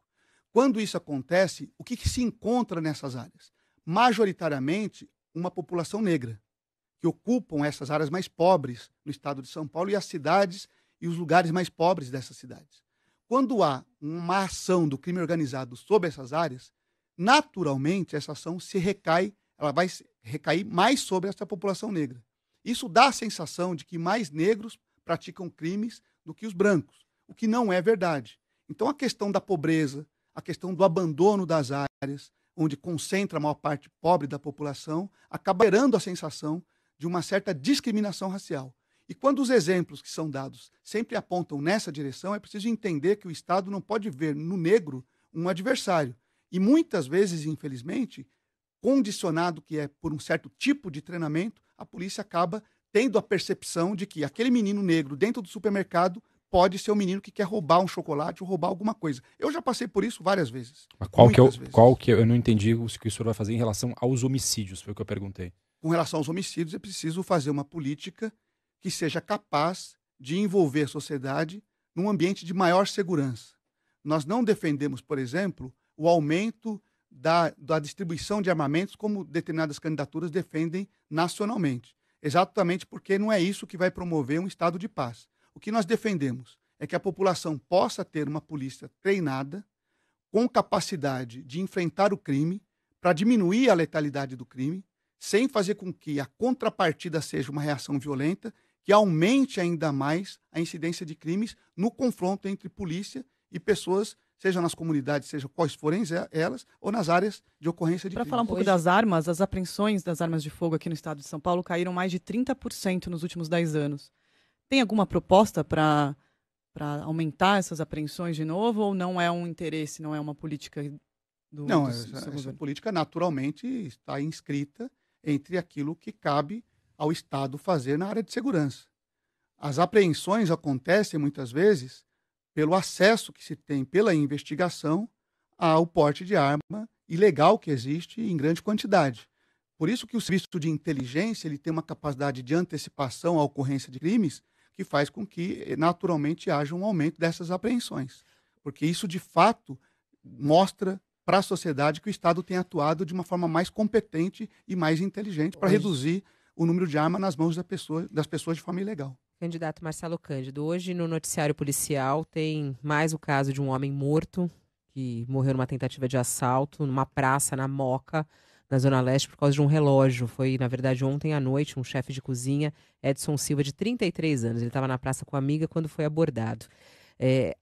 Quando isso acontece, o que se encontra nessas áreas? Majoritariamente, uma população negra, que ocupam essas áreas mais pobres no Estado de São Paulo e as cidades e os lugares mais pobres dessas cidades. quando há uma ação do crime organizado sobre essas áreas, naturalmente essa ação ela vai recair mais sobre essa população negra. Isso dá a sensação de que mais negros praticam crimes do que os brancos, o que não é verdade. Então a questão da pobreza, a questão do abandono das áreas, onde concentra a maior parte pobre da população, acaba gerando a sensação de uma certa discriminação racial. E quando os exemplos que são dados sempre apontam nessa direção, é preciso entender que o Estado não pode ver no negro um adversário. E muitas vezes, infelizmente, condicionado que é por um certo tipo de treinamento, a polícia acaba tendo a percepção de que aquele menino negro dentro do supermercado pode ser um menino que quer roubar um chocolate ou roubar alguma coisa. Eu já passei por isso várias vezes. Mas eu não entendi o que o senhor vai fazer em relação aos homicídios, foi o que eu perguntei. Com relação aos homicídios, é preciso fazer uma política que seja capaz de envolver a sociedade num ambiente de maior segurança. Nós não defendemos, por exemplo, o aumento da distribuição de armamentos como determinadas candidaturas defendem nacionalmente. Exatamente porque não é isso que vai promover um estado de paz. O que nós defendemos é que a população possa ter uma polícia treinada, com capacidade de enfrentar o crime, para diminuir a letalidade do crime, sem fazer com que a contrapartida seja uma reação violenta, que aumente ainda mais a incidência de crimes no confronto entre polícia e pessoas, seja nas comunidades, seja quais forem elas, ou nas áreas de ocorrência de crimes. Para falar um pouco das armas, as apreensões das armas de fogo aqui no estado de São Paulo caíram mais de 30% nos últimos 10 anos. Tem alguma proposta para aumentar essas apreensões de novo, ou não é um interesse, não é uma política do Não, do essa política naturalmente está inscrita entre aquilo que cabe ao Estado fazer na área de segurança. As apreensões acontecem muitas vezes pelo acesso que se tem pela investigação ao porte de arma ilegal que existe em grande quantidade. Por isso que o serviço de inteligência ele tem uma capacidade de antecipação à ocorrência de crimes que faz com que naturalmente haja um aumento dessas apreensões. Porque isso de fato mostra para a sociedade que o Estado tem atuado de uma forma mais competente e mais inteligente para reduzir o número de armas nas mãos das pessoas de forma ilegal. Candidato Marcelo Cândido, hoje no noticiário policial tem mais o caso de um homem morto que morreu numa tentativa de assalto numa praça na Moca, na Zona Leste, por causa de um relógio. Foi, na verdade, ontem à noite, um chefe de cozinha, Edson Silva, de 33 anos. Ele estava na praça com a amiga quando foi abordado.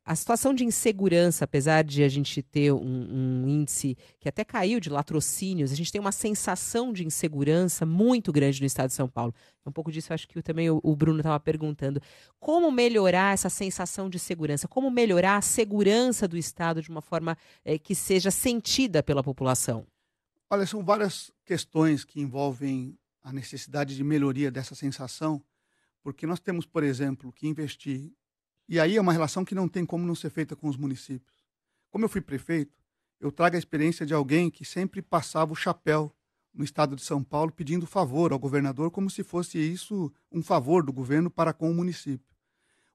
A situação de insegurança, apesar de a gente ter um índice que até caiu de latrocínios, a gente tem uma sensação de insegurança muito grande no estado de São Paulo. Um pouco disso, eu acho que também o Bruno estava perguntando. Como melhorar essa sensação de segurança? Como melhorar a segurança do estado de uma forma que seja sentida pela população? Olha, são várias questões que envolvem a necessidade de melhoria dessa sensação, porque nós temos, por exemplo, que investir. E aí é uma relação que não tem como não ser feita com os municípios. Como eu fui prefeito, eu trago a experiência de alguém que sempre passava o chapéu no estado de São Paulo pedindo favor ao governador, como se fosse isso um favor do governo para com o município.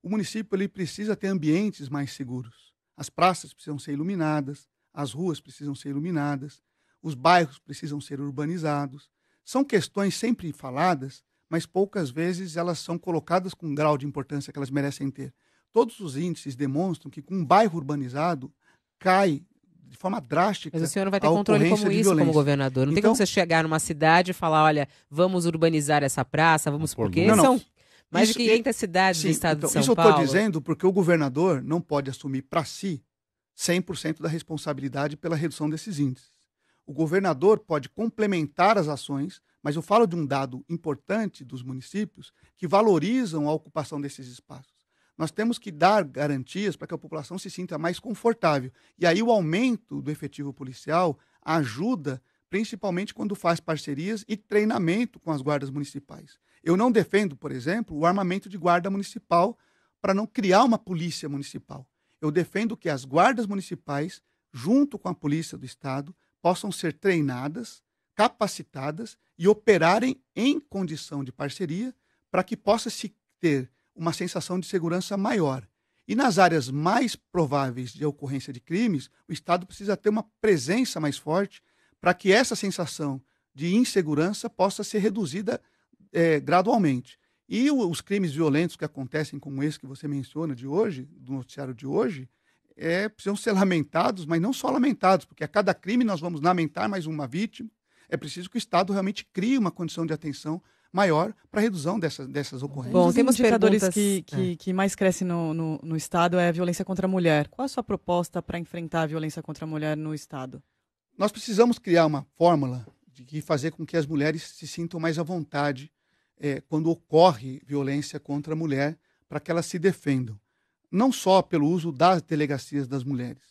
O município ele precisa ter ambientes mais seguros. As praças precisam ser iluminadas, as ruas precisam ser iluminadas, os bairros precisam ser urbanizados. São questões sempre faladas, mas poucas vezes elas são colocadas com o grau de importância que elas merecem ter. Todos os índices demonstram que com um bairro urbanizado cai de forma drástica. Mas o senhor não vai ter controle como isso como governador. Não tem como você chegar numa cidade e falar, olha, vamos urbanizar essa praça, vamos porque são mais de 500 cidades do estado de São Paulo. Isso eu estou dizendo porque o governador não pode assumir para si 100% da responsabilidade pela redução desses índices. O governador pode complementar as ações, mas eu falo de um dado importante dos municípios que valorizam a ocupação desses espaços. Nós temos que dar garantias para que a população se sinta mais confortável. E aí o aumento do efetivo policial ajuda, principalmente quando faz parcerias e treinamento com as guardas municipais. Eu não defendo, por exemplo, o armamento de guarda municipal para não criar uma polícia municipal. Eu defendo que as guardas municipais, junto com a polícia do estado, possam ser treinadas, capacitadas e operarem em condição de parceria para que possa se ter uma sensação de segurança maior. E nas áreas mais prováveis de ocorrência de crimes, o Estado precisa ter uma presença mais forte para que essa sensação de insegurança possa ser reduzida gradualmente. E os crimes violentos que acontecem como esse que você menciona de hoje, do noticiário de hoje, precisam ser lamentados, mas não só lamentados, porque a cada crime nós vamos lamentar mais uma vítima. É preciso que o Estado realmente crie uma condição de atenção maior para a redução dessas ocorrências. Bom, Um dos temos indicadores perguntas... que mais cresce no Estado é a violência contra a mulher. Qual a sua proposta para enfrentar a violência contra a mulher no Estado? Nós precisamos criar uma fórmula de fazer com que as mulheres se sintam mais à vontade quando ocorre violência contra a mulher, para que elas se defendam. Não só pelo uso das delegacias das mulheres.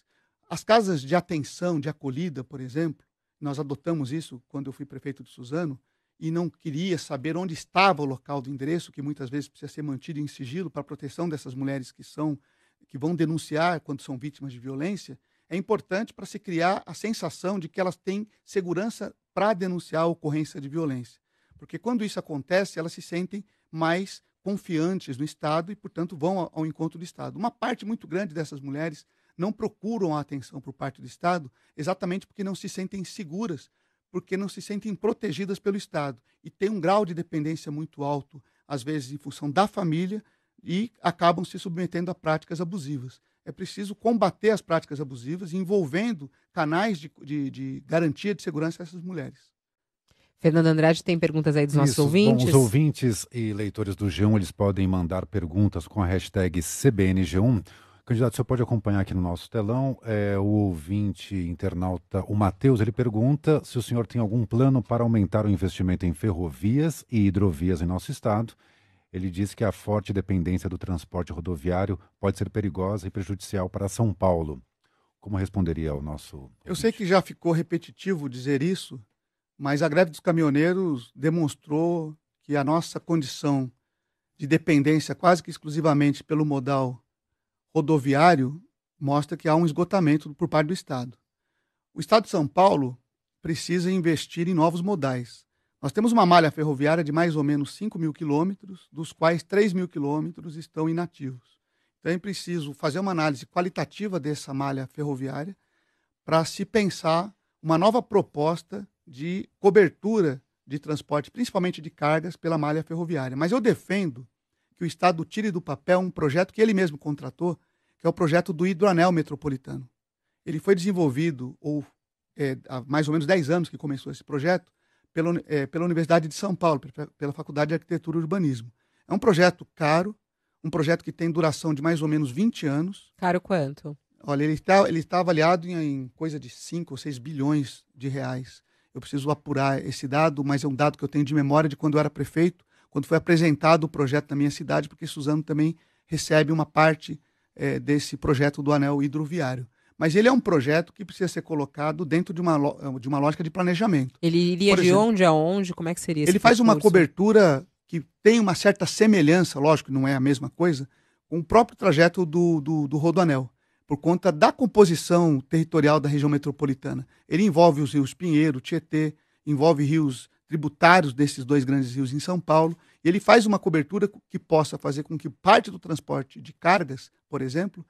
As casas de atenção, de acolhida, por exemplo, nós adotamos isso quando eu fui prefeito de Suzano, e não queria saber onde estava o local do endereço, que muitas vezes precisa ser mantido em sigilo para a proteção dessas mulheres que vão denunciar quando são vítimas de violência. É importante para se criar a sensação de que elas têm segurança para denunciar a ocorrência de violência. Porque quando isso acontece, elas se sentem mais confiantes no Estado e, portanto, vão ao encontro do Estado. Uma parte muito grande dessas mulheres não procuram a atenção por parte do Estado exatamente porque não se sentem seguras, porque não se sentem protegidas pelo Estado. E tem um grau de dependência muito alto, às vezes em função da família, e acabam se submetendo a práticas abusivas. É preciso combater as práticas abusivas, envolvendo canais de garantia de segurança a essas mulheres. Fernando Andrade tem perguntas aí dos nossos ouvintes. Bom, os ouvintes e leitores do G1, eles podem mandar perguntas com a hashtag CBNG1. Candidato, você pode acompanhar aqui no nosso telão. O ouvinte internauta, o Matheus, ele pergunta se o senhor tem algum plano para aumentar o investimento em ferrovias e hidrovias em nosso estado. Ele diz que a forte dependência do transporte rodoviário pode ser perigosa e prejudicial para São Paulo. Como responderia ao nosso ouvinte? Eu sei que já ficou repetitivo dizer isso, mas a greve dos caminhoneiros demonstrou que a nossa condição de dependência quase que exclusivamente pelo modal rodoviário mostra que há um esgotamento por parte do Estado. O Estado de São Paulo precisa investir em novos modais. Nós temos uma malha ferroviária de mais ou menos 5 mil quilômetros, dos quais 3 mil quilômetros estão inativos. Então é preciso fazer uma análise qualitativa dessa malha ferroviária para se pensar uma nova proposta de cobertura de transporte, principalmente de cargas, pela malha ferroviária. Mas eu defendo que o Estado tire do papel um projeto que ele mesmo contratou, que é o projeto do Hidroanel Metropolitano. Ele foi desenvolvido, há mais ou menos 10 anos que começou esse projeto, pela Universidade de São Paulo, pela Faculdade de Arquitetura e Urbanismo. É um projeto caro, um projeto que tem duração de mais ou menos 20 anos. Caro quanto? Olha, ele está avaliado em coisa de 5 ou 6 bilhões de reais. Eu preciso apurar esse dado, mas é um dado que eu tenho de memória de quando eu era prefeito, quando foi apresentado o projeto na minha cidade, porque Suzano também recebe uma parte desse projeto do anel hidroviário. Mas ele é um projeto que precisa ser colocado dentro de uma lógica de planejamento. Ele iria de onde a onde? Como é que seria esse Ele faz uma percurso? cobertura que tem uma certa semelhança, lógico que não é a mesma coisa, com o próprio trajeto do Rodoanel, por conta da composição territorial da região metropolitana. Ele envolve os rios Pinheiro, Tietê, envolve rios tributários desses dois grandes rios em São Paulo, e ele faz uma cobertura que possa fazer com que parte do transporte de cargas, por exemplo,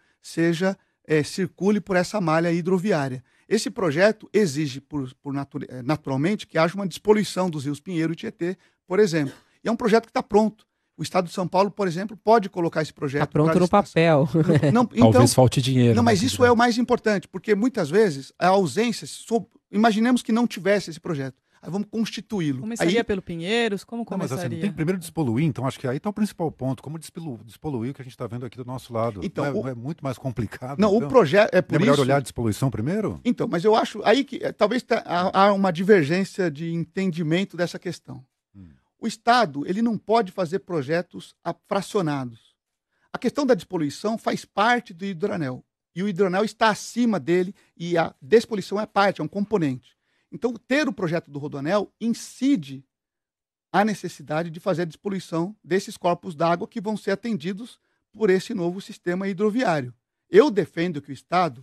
circule por essa malha hidroviária. Esse projeto exige, naturalmente, que haja uma despoluição dos rios Pinheiro e Tietê, por exemplo. E é um projeto que está pronto. O Estado de São Paulo, por exemplo, pode colocar esse projeto. Está pronto no papel. Talvez falte dinheiro. Não, mas isso é o mais importante, porque muitas vezes a ausência... Imaginemos que não tivesse esse projeto. Aí vamos constituí-lo. Começaria pelo Pinheiros? Como começaria? Mas assim, tem que primeiro despoluir, então acho que aí está o principal ponto. Como despoluir o que a gente está vendo aqui do nosso lado? Então, é muito mais complicado. Não, então. O projeto... É melhor olhar a despoluição primeiro? Então, mas eu acho aí que talvez há uma divergência de entendimento dessa questão. O Estado ele não pode fazer projetos fracionados. A questão da despoluição faz parte do hidroanel. E o hidroanel está acima dele e a despoluição é parte, é um componente. Então, ter o projeto do Rodoanel incide a necessidade de fazer a despoluição desses corpos d'água que vão ser atendidos por esse novo sistema hidroviário. Eu defendo que o Estado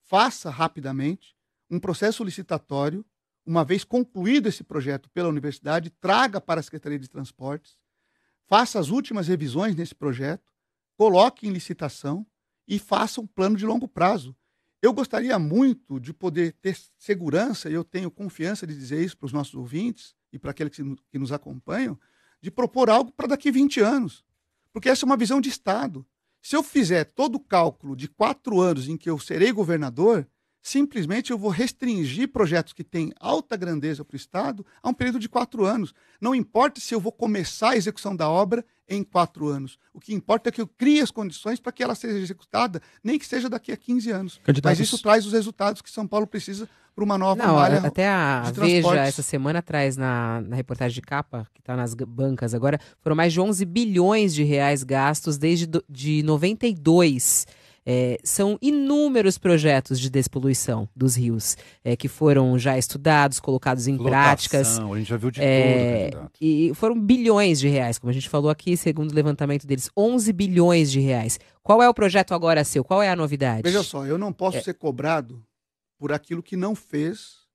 faça rapidamente um processo licitatório, uma vez concluído esse projeto pela universidade, traga para a Secretaria de Transportes, faça as últimas revisões nesse projeto, coloque em licitação e faça um plano de longo prazo. Eu gostaria muito de poder ter segurança, e eu tenho confiança de dizer isso para os nossos ouvintes e para aqueles que nos acompanham, de propor algo para daqui a 20 anos. Porque essa é uma visão de Estado. Se eu fizer todo o cálculo de 4 anos em que eu serei governador, simplesmente eu vou restringir projetos que têm alta grandeza para o Estado a um período de 4 anos. Não importa se eu vou começar a execução da obra em 4 anos. O que importa é que eu crie as condições para que ela seja executada, nem que seja daqui a 15 anos. Candidatos... Mas isso traz os resultados que São Paulo precisa para uma nova Não, malha até a de Veja, transportes. essa semana, traz na reportagem de capa, que está nas bancas agora, foram mais de 11 bilhões de reais gastos desde de 92. São inúmeros projetos de despoluição dos rios que foram já estudados, colocados em práticas. A gente já viu de tudo, candidato. E foram bilhões de reais, como a gente falou aqui, segundo o levantamento deles, 11 bilhões de reais. Qual é o projeto agora seu? Qual é a novidade? Veja só, eu não posso ser cobrado por aquilo que não fez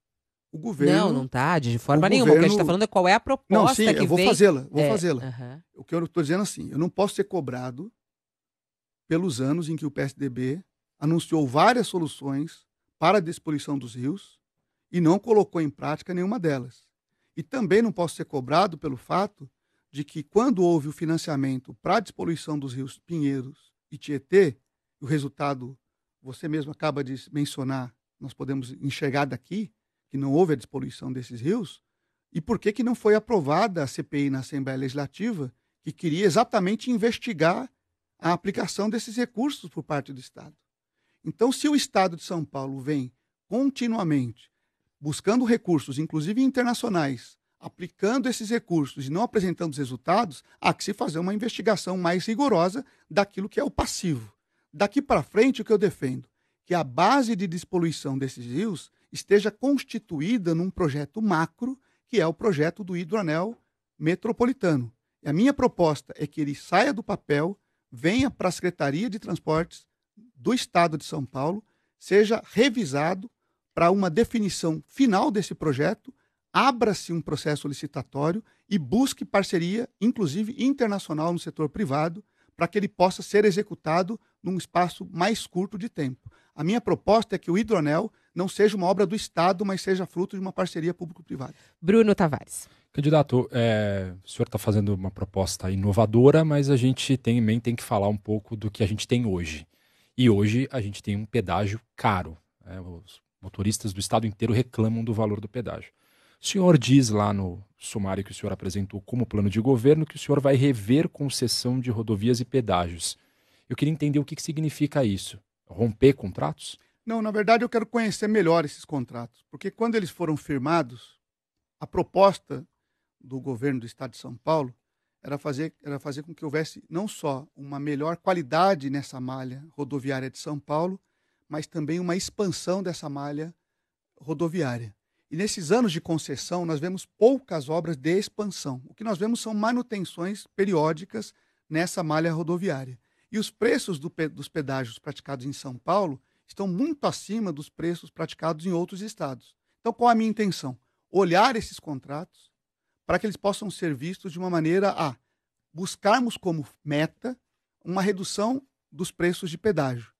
o governo. Não está, de forma nenhuma. O que a gente está falando é qual é a proposta não, sim, que eu vou vem... fazê-la. Uhum. O que eu estou dizendo assim, eu não posso ser cobrado pelos anos em que o PSDB anunciou várias soluções para a despoluição dos rios e não colocou em prática nenhuma delas. E também não posso ser cobrado pelo fato de que, quando houve o financiamento para a despoluição dos rios Pinheiros e Tietê, o resultado, você mesmo acaba de mencionar, nós podemos enxergar daqui, que não houve a despoluição desses rios, e por que não foi aprovada a CPI na Assembleia Legislativa, que queria exatamente investigar a aplicação desses recursos por parte do Estado. Então, se o Estado de São Paulo vem continuamente buscando recursos, inclusive internacionais, aplicando esses recursos e não apresentando os resultados, há que se fazer uma investigação mais rigorosa daquilo que é o passivo. Daqui para frente, o que eu defendo? Que a base de despoluição desses rios esteja constituída num projeto macro, que é o projeto do Hidroanel Metropolitano. E a minha proposta é que ele saia do papel, venha para a Secretaria de Transportes do Estado de São Paulo, seja revisado para uma definição final desse projeto, abra-se um processo licitatório e busque parceria, inclusive internacional no setor privado, para que ele possa ser executado num espaço mais curto de tempo. A minha proposta é que o Hidroanel não seja uma obra do Estado, mas seja fruto de uma parceria público-privada. Bruno Tavares. Candidato, o senhor está fazendo uma proposta inovadora, mas a gente também tem que falar um pouco do que a gente tem hoje. E hoje a gente tem um pedágio caro. Os motoristas do estado inteiro reclamam do valor do pedágio. O senhor diz lá no sumário que o senhor apresentou como plano de governo que o senhor vai rever concessão de rodovias e pedágios. Eu queria entender o que significa isso. Romper contratos? Não, na verdade eu quero conhecer melhor esses contratos, porque quando eles foram firmados, a proposta do governo do Estado de São Paulo era fazer com que houvesse não só uma melhor qualidade nessa malha rodoviária de São Paulo, mas também uma expansão dessa malha rodoviária. E nesses anos de concessão, nós vemos poucas obras de expansão. O que nós vemos são manutenções periódicas nessa malha rodoviária. E os preços dos pedágios praticados em São Paulo estão muito acima dos preços praticados em outros estados. Então, qual a minha intenção? Olhar esses contratos para que eles possam ser vistos de uma maneira a buscarmos como meta uma redução dos preços de pedágio,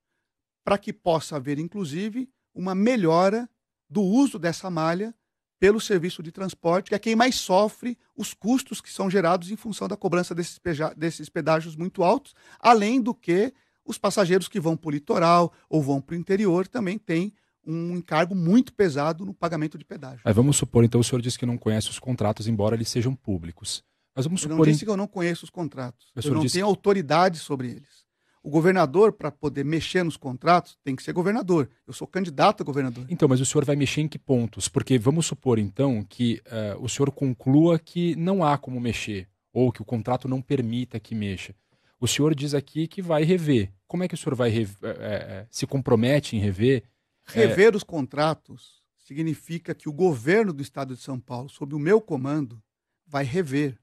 para que possa haver, inclusive, uma melhora do uso dessa malha pelo serviço de transporte, que é quem mais sofre os custos que são gerados em função da cobrança desses pedágios muito altos, além do que os passageiros que vão para o litoral ou vão para o interior também têm um encargo muito pesado no pagamento de pedágio. Vamos supor, então, o senhor disse que não conhece os contratos, embora eles sejam públicos. Mas vamos supor... Eu não disse que eu não conheço os contratos. Eu não tenho autoridade sobre eles. O governador, para poder mexer nos contratos, tem que ser governador. Eu sou candidato a governador. Então, mas o senhor vai mexer em que pontos? Porque vamos supor, então, que o senhor conclua que não há como mexer, ou que o contrato não permita que mexa. O senhor diz aqui que vai rever. Como é que o senhor vai se compromete em rever? Rever os contratos significa que o governo do Estado de São Paulo, sob o meu comando, vai rever.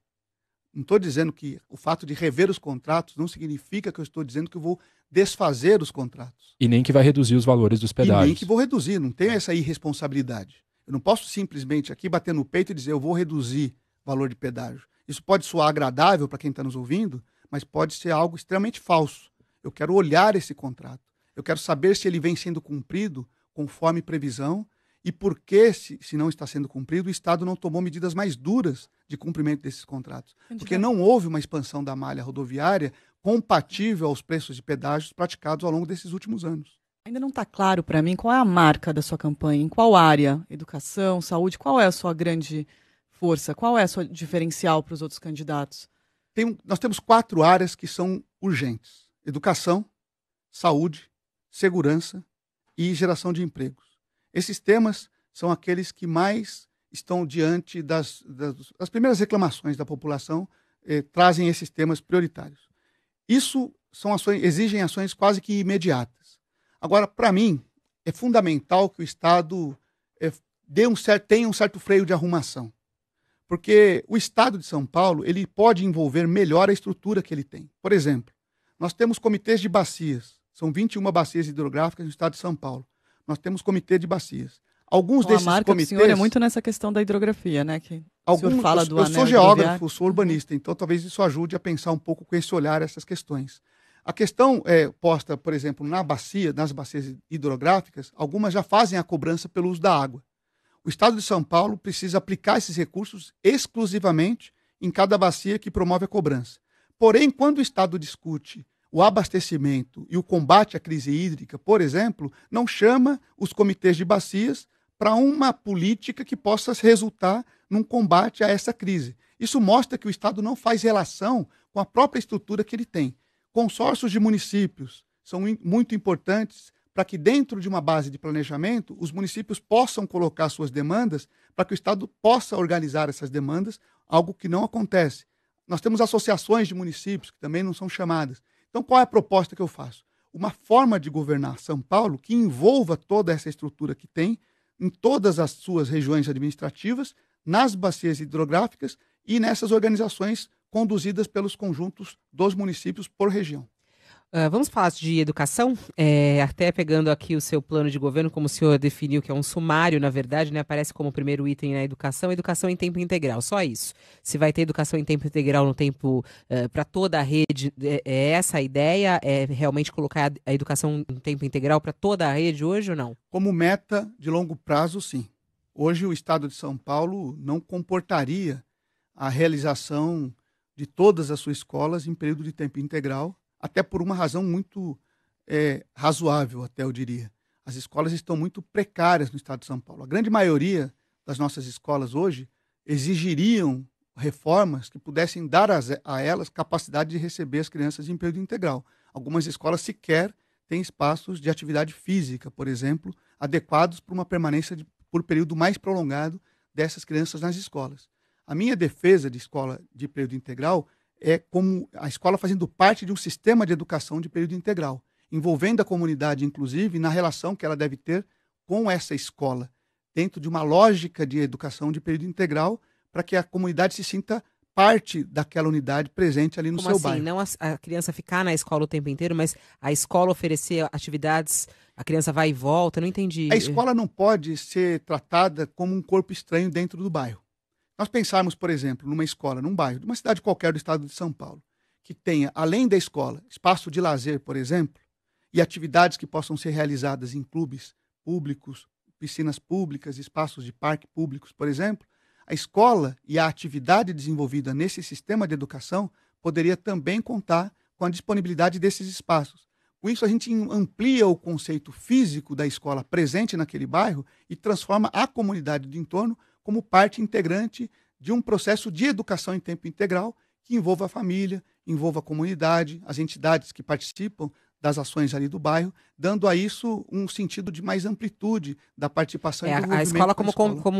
Não estou dizendo que o fato de rever os contratos não significa que eu estou dizendo que eu vou desfazer os contratos. E nem que vai reduzir os valores dos pedágios. E nem que vou reduzir, não tenho essa irresponsabilidade. Eu não posso simplesmente aqui bater no peito e dizer eu vou reduzir o valor de pedágio. Isso pode soar agradável para quem está nos ouvindo, mas pode ser algo extremamente falso. Eu quero olhar esse contrato. Eu quero saber se ele vem sendo cumprido conforme previsão e por que, se não está sendo cumprido, o Estado não tomou medidas mais duras de cumprimento desses contratos. Porque não houve uma expansão da malha rodoviária compatível aos preços de pedágios praticados ao longo desses últimos anos. Ainda não está claro para mim qual é a marca da sua campanha, em qual área, educação, saúde, qual é a sua grande força, qual é a sua diferencial para os outros candidatos? Nós temos 4 áreas que são urgentes: educação, saúde, segurança e geração de empregos. Esses temas são aqueles que mais estão diante das primeiras reclamações da população, trazem esses temas prioritários. Isso exigem ações quase que imediatas. Agora, para mim, é fundamental que o Estado tenha um certo freio de arrumação. Porque o Estado de São Paulo ele pode envolver melhor a estrutura que ele tem. Por exemplo, nós temos comitês de bacias. São 21 bacias hidrográficas no Estado de São Paulo. Nós temos comitê de bacias. Alguns desses a marca comitês... do senhor é muito nessa questão da hidrografia, né? Que o senhor fala do eu anel sou geógrafo, hidroviário. sou urbanista, então talvez isso ajude a pensar um pouco com esse olhar essas questões. A questão posta, por exemplo, nas bacias hidrográficas, algumas já fazem a cobrança pelo uso da água. O Estado de São Paulo precisa aplicar esses recursos exclusivamente em cada bacia que promove a cobrança. Porém, quando o Estado discute o abastecimento e o combate à crise hídrica, por exemplo, não chama os comitês de bacias para uma política que possa resultar num combate a essa crise. Isso mostra que o Estado não faz relação com a própria estrutura que ele tem. Consórcios de municípios são muito importantes para que dentro de uma base de planejamento os municípios possam colocar suas demandas para que o Estado possa organizar essas demandas, algo que não acontece. Nós temos associações de municípios que também não são chamadas. Então, qual é a proposta que eu faço? Uma forma de governar São Paulo que envolva toda essa estrutura que tem em todas as suas regiões administrativas, nas bacias hidrográficas e nessas organizações conduzidas pelos conjuntos dos municípios por região. Vamos falar de educação? Até pegando aqui o seu plano de governo, como o senhor definiu, que é um sumário, na verdade, né? Aparece como primeiro item na educação em tempo integral, só isso. Se vai ter educação em tempo integral no tempo para toda a rede, é essa a ideia? É realmente colocar a educação em tempo integral para toda a rede hoje ou não? Como meta de longo prazo, sim. Hoje o Estado de São Paulo não comportaria a realização de todas as suas escolas em período de tempo integral, até por uma razão muito razoável, até eu diria. As escolas estão muito precárias no Estado de São Paulo. A grande maioria das nossas escolas hoje exigiriam reformas que pudessem dar a elas capacidade de receber as crianças em período integral. Algumas escolas sequer têm espaços de atividade física, por exemplo, adequados para uma permanência por período mais prolongado dessas crianças nas escolas. A minha defesa de escola de período integral é como a escola fazendo parte de um sistema de educação de período integral, envolvendo a comunidade, inclusive, na relação que ela deve ter com essa escola, dentro de uma lógica de educação de período integral, para que a comunidade se sinta parte daquela unidade presente ali no seu bairro. Não a criança ficar na escola o tempo inteiro, mas a escola oferecer atividades, a criança vai e volta, eu não entendi. A escola não pode ser tratada como um corpo estranho dentro do bairro. Nós pensarmos, por exemplo, numa escola, num bairro, de uma cidade qualquer do estado de São Paulo, que tenha, além da escola, espaço de lazer, por exemplo, e atividades que possam ser realizadas em clubes públicos, piscinas públicas, espaços de parque públicos, por exemplo, a escola e a atividade desenvolvida nesse sistema de educação poderia também contar com a disponibilidade desses espaços. Com isso, a gente amplia o conceito físico da escola presente naquele bairro e transforma a comunidade do entorno como parte integrante de um processo de educação em tempo integral que envolva a família, envolva a comunidade, as entidades que participam das ações ali do bairro, dando a isso um sentido de mais amplitude da participação e do a escola como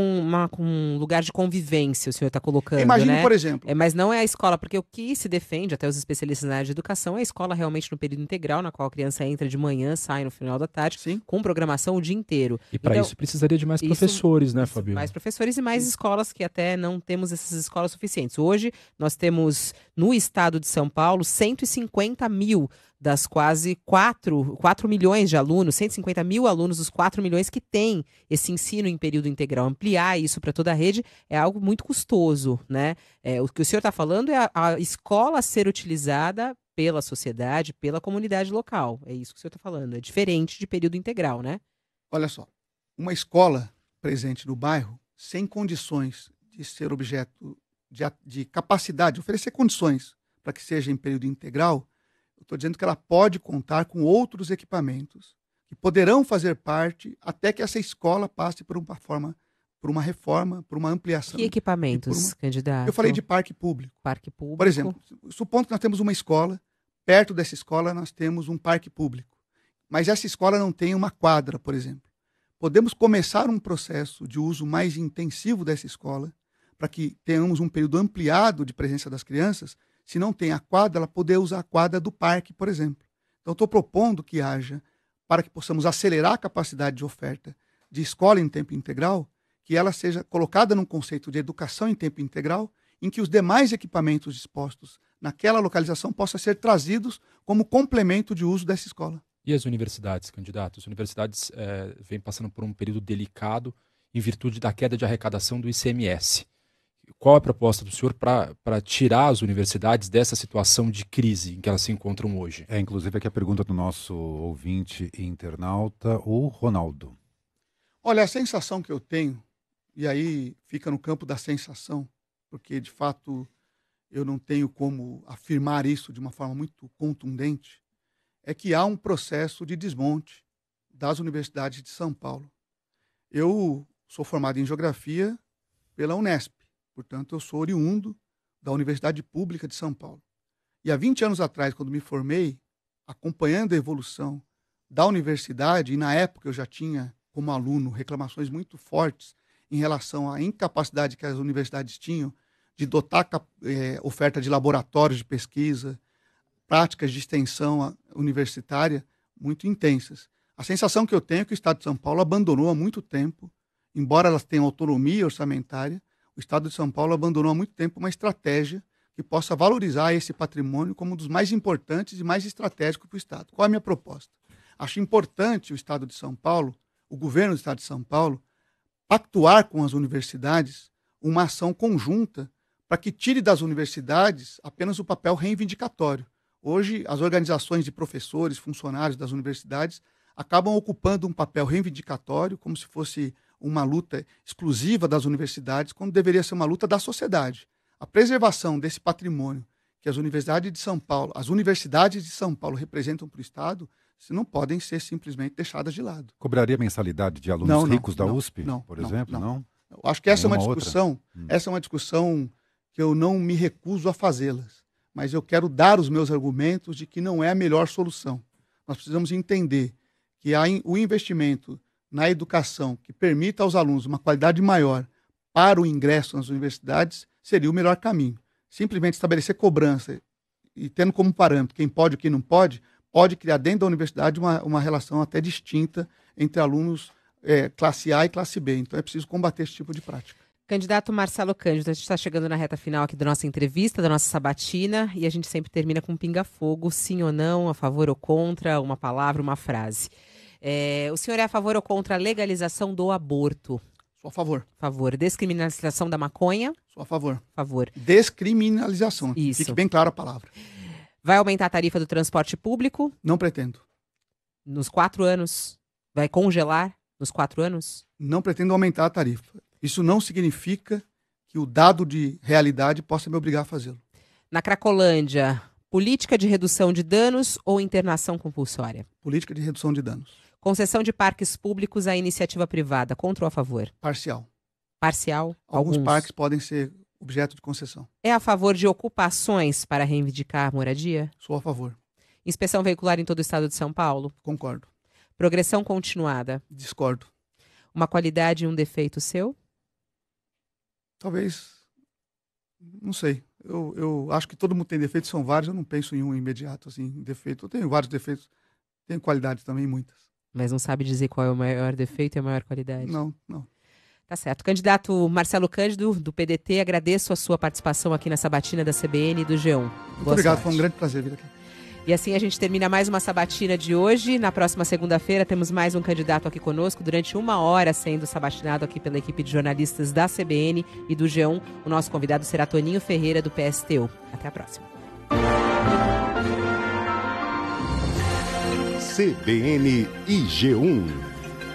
um lugar de convivência, o senhor está colocando, imagine, né? Por exemplo... mas não é a escola, porque o que se defende, até os especialistas na área de educação, é a escola realmente no período integral, na qual a criança entra de manhã, sai no final da tarde, sim, com programação o dia inteiro. E para isso precisaria de mais professores, né, Fabio? Mais professores e mais escolas, que até não temos essas escolas suficientes. Hoje, nós temos, no estado de São Paulo, 150 mil das quase 4 milhões de alunos, 150 mil alunos dos 4 milhões que têm esse ensino em período integral. Ampliar isso para toda a rede é algo muito custoso, né? O que o senhor está falando é a escola ser utilizada pela sociedade, pela comunidade local. É isso que o senhor está falando. É diferente de período integral, né? Olha só, uma escola presente no bairro, sem condições de ser objeto de capacidade, oferecer condições para que seja em período integral, estou dizendo que ela pode contar com outros equipamentos que poderão fazer parte até que essa escola passe por uma reforma, por uma ampliação. Que equipamentos, candidato? Eu falei de parque público. Parque público. Por exemplo, supondo que nós temos uma escola, perto dessa escola nós temos um parque público, mas essa escola não tem uma quadra, por exemplo. Podemos começar um processo de uso mais intensivo dessa escola para que tenhamos um período ampliado de presença das crianças. Se não tem a quadra, ela poder usar a quadra do parque, por exemplo. Então, estou propondo que haja, para que possamos acelerar a capacidade de oferta de escola em tempo integral, que ela seja colocada num conceito de educação em tempo integral, em que os demais equipamentos dispostos naquela localização possam ser trazidos como complemento de uso dessa escola. E as universidades, candidato? As universidades vêm passando por um período delicado em virtude da queda de arrecadação do ICMS. Qual a proposta do senhor para tirar as universidades dessa situação de crise em que elas se encontram hoje? Inclusive aqui a pergunta do nosso ouvinte e internauta, o Ronaldo. Olha, a sensação que eu tenho, e aí fica no campo da sensação, porque de fato eu não tenho como afirmar isso de uma forma muito contundente, é que há um processo de desmonte das universidades de São Paulo. Eu sou formado em Geografia pela Unesp, portanto eu sou oriundo da Universidade Pública de São Paulo. E há 20 anos atrás, quando me formei, acompanhando a evolução da universidade, e na época eu já tinha como aluno reclamações muito fortes em relação à incapacidade que as universidades tinham de dotar oferta de laboratórios de pesquisa, práticas de extensão universitária muito intensas. A sensação que eu tenho é que o Estado de São Paulo abandonou há muito tempo, embora elas tenham autonomia orçamentária, o Estado de São Paulo abandonou há muito tempo uma estratégia que possa valorizar esse patrimônio como um dos mais importantes e mais estratégicos para o Estado. Qual é a minha proposta? Acho importante o Estado de São Paulo, o governo do Estado de São Paulo, pactuar com as universidades uma ação conjunta para que tire das universidades apenas o papel reivindicatório. Hoje, as organizações de professores, funcionários das universidades acabam ocupando um papel reivindicatório, como se fosse uma luta exclusiva das universidades, quando deveria ser uma luta da sociedade. A preservação desse patrimônio que as universidades de São Paulo representam para o Estado, não podem ser simplesmente deixadas de lado. Cobraria mensalidade de alunos ricos da USP, por exemplo? Não. Eu acho que essa é uma discussão que eu não me recuso a fazê-las, mas eu quero dar os meus argumentos de que não é a melhor solução. Nós precisamos entender que o investimento na educação que permita aos alunos uma qualidade maior para o ingresso nas universidades seria o melhor caminho. Simplesmente estabelecer cobrança e tendo como parâmetro quem pode e quem não pode criar dentro da universidade uma relação até distinta entre alunos classe A e classe B. Então é preciso combater esse tipo de prática. Candidato Marcelo Cândido, a gente está chegando na reta final aqui da nossa entrevista, da nossa sabatina, e a gente sempre termina com um pinga-fogo, sim ou não, a favor ou contra, uma palavra, uma frase. O senhor é a favor ou contra a legalização do aborto? Sou a favor. Favor. Descriminalização da maconha? Sou a favor. Favor. Descriminalização. Isso. Fique bem clara a palavra. Vai aumentar a tarifa do transporte público? Não pretendo. Nos 4 anos? Vai congelar nos 4 anos? Não pretendo aumentar a tarifa. Isso não significa que o dado de realidade possa me obrigar a fazê-lo. Na Cracolândia, política de redução de danos ou internação compulsória? Política de redução de danos. Concessão de parques públicos à iniciativa privada, contra ou a favor? Parcial. Parcial? Alguns parques podem ser objeto de concessão. É a favor de ocupações para reivindicar moradia? Sou a favor. Inspeção veicular em todo o estado de São Paulo? Concordo. Progressão continuada? Discordo. Uma qualidade e um defeito seu? Talvez, não sei. Eu acho que todo mundo tem defeitos, são vários, eu não penso em um imediato, assim, defeito. Eu tenho vários defeitos, tenho qualidades também, muitas. Mas não sabe dizer qual é o maior defeito e a maior qualidade? Não. Tá certo. Candidato Marcelo Cândido, do PDT, agradeço a sua participação aqui na sabatina da CBN e do G1. Muito obrigado, foi um grande prazer vir aqui. E assim a gente termina mais uma sabatina de hoje. Na próxima segunda-feira temos mais um candidato aqui conosco durante 1 hora sendo sabatinado aqui pela equipe de jornalistas da CBN e do G1. O nosso convidado será Toninho Ferreira, do PSTU. Até a próxima. CBN e G1.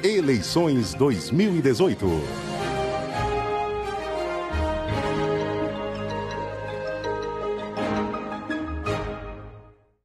Eleições 2018.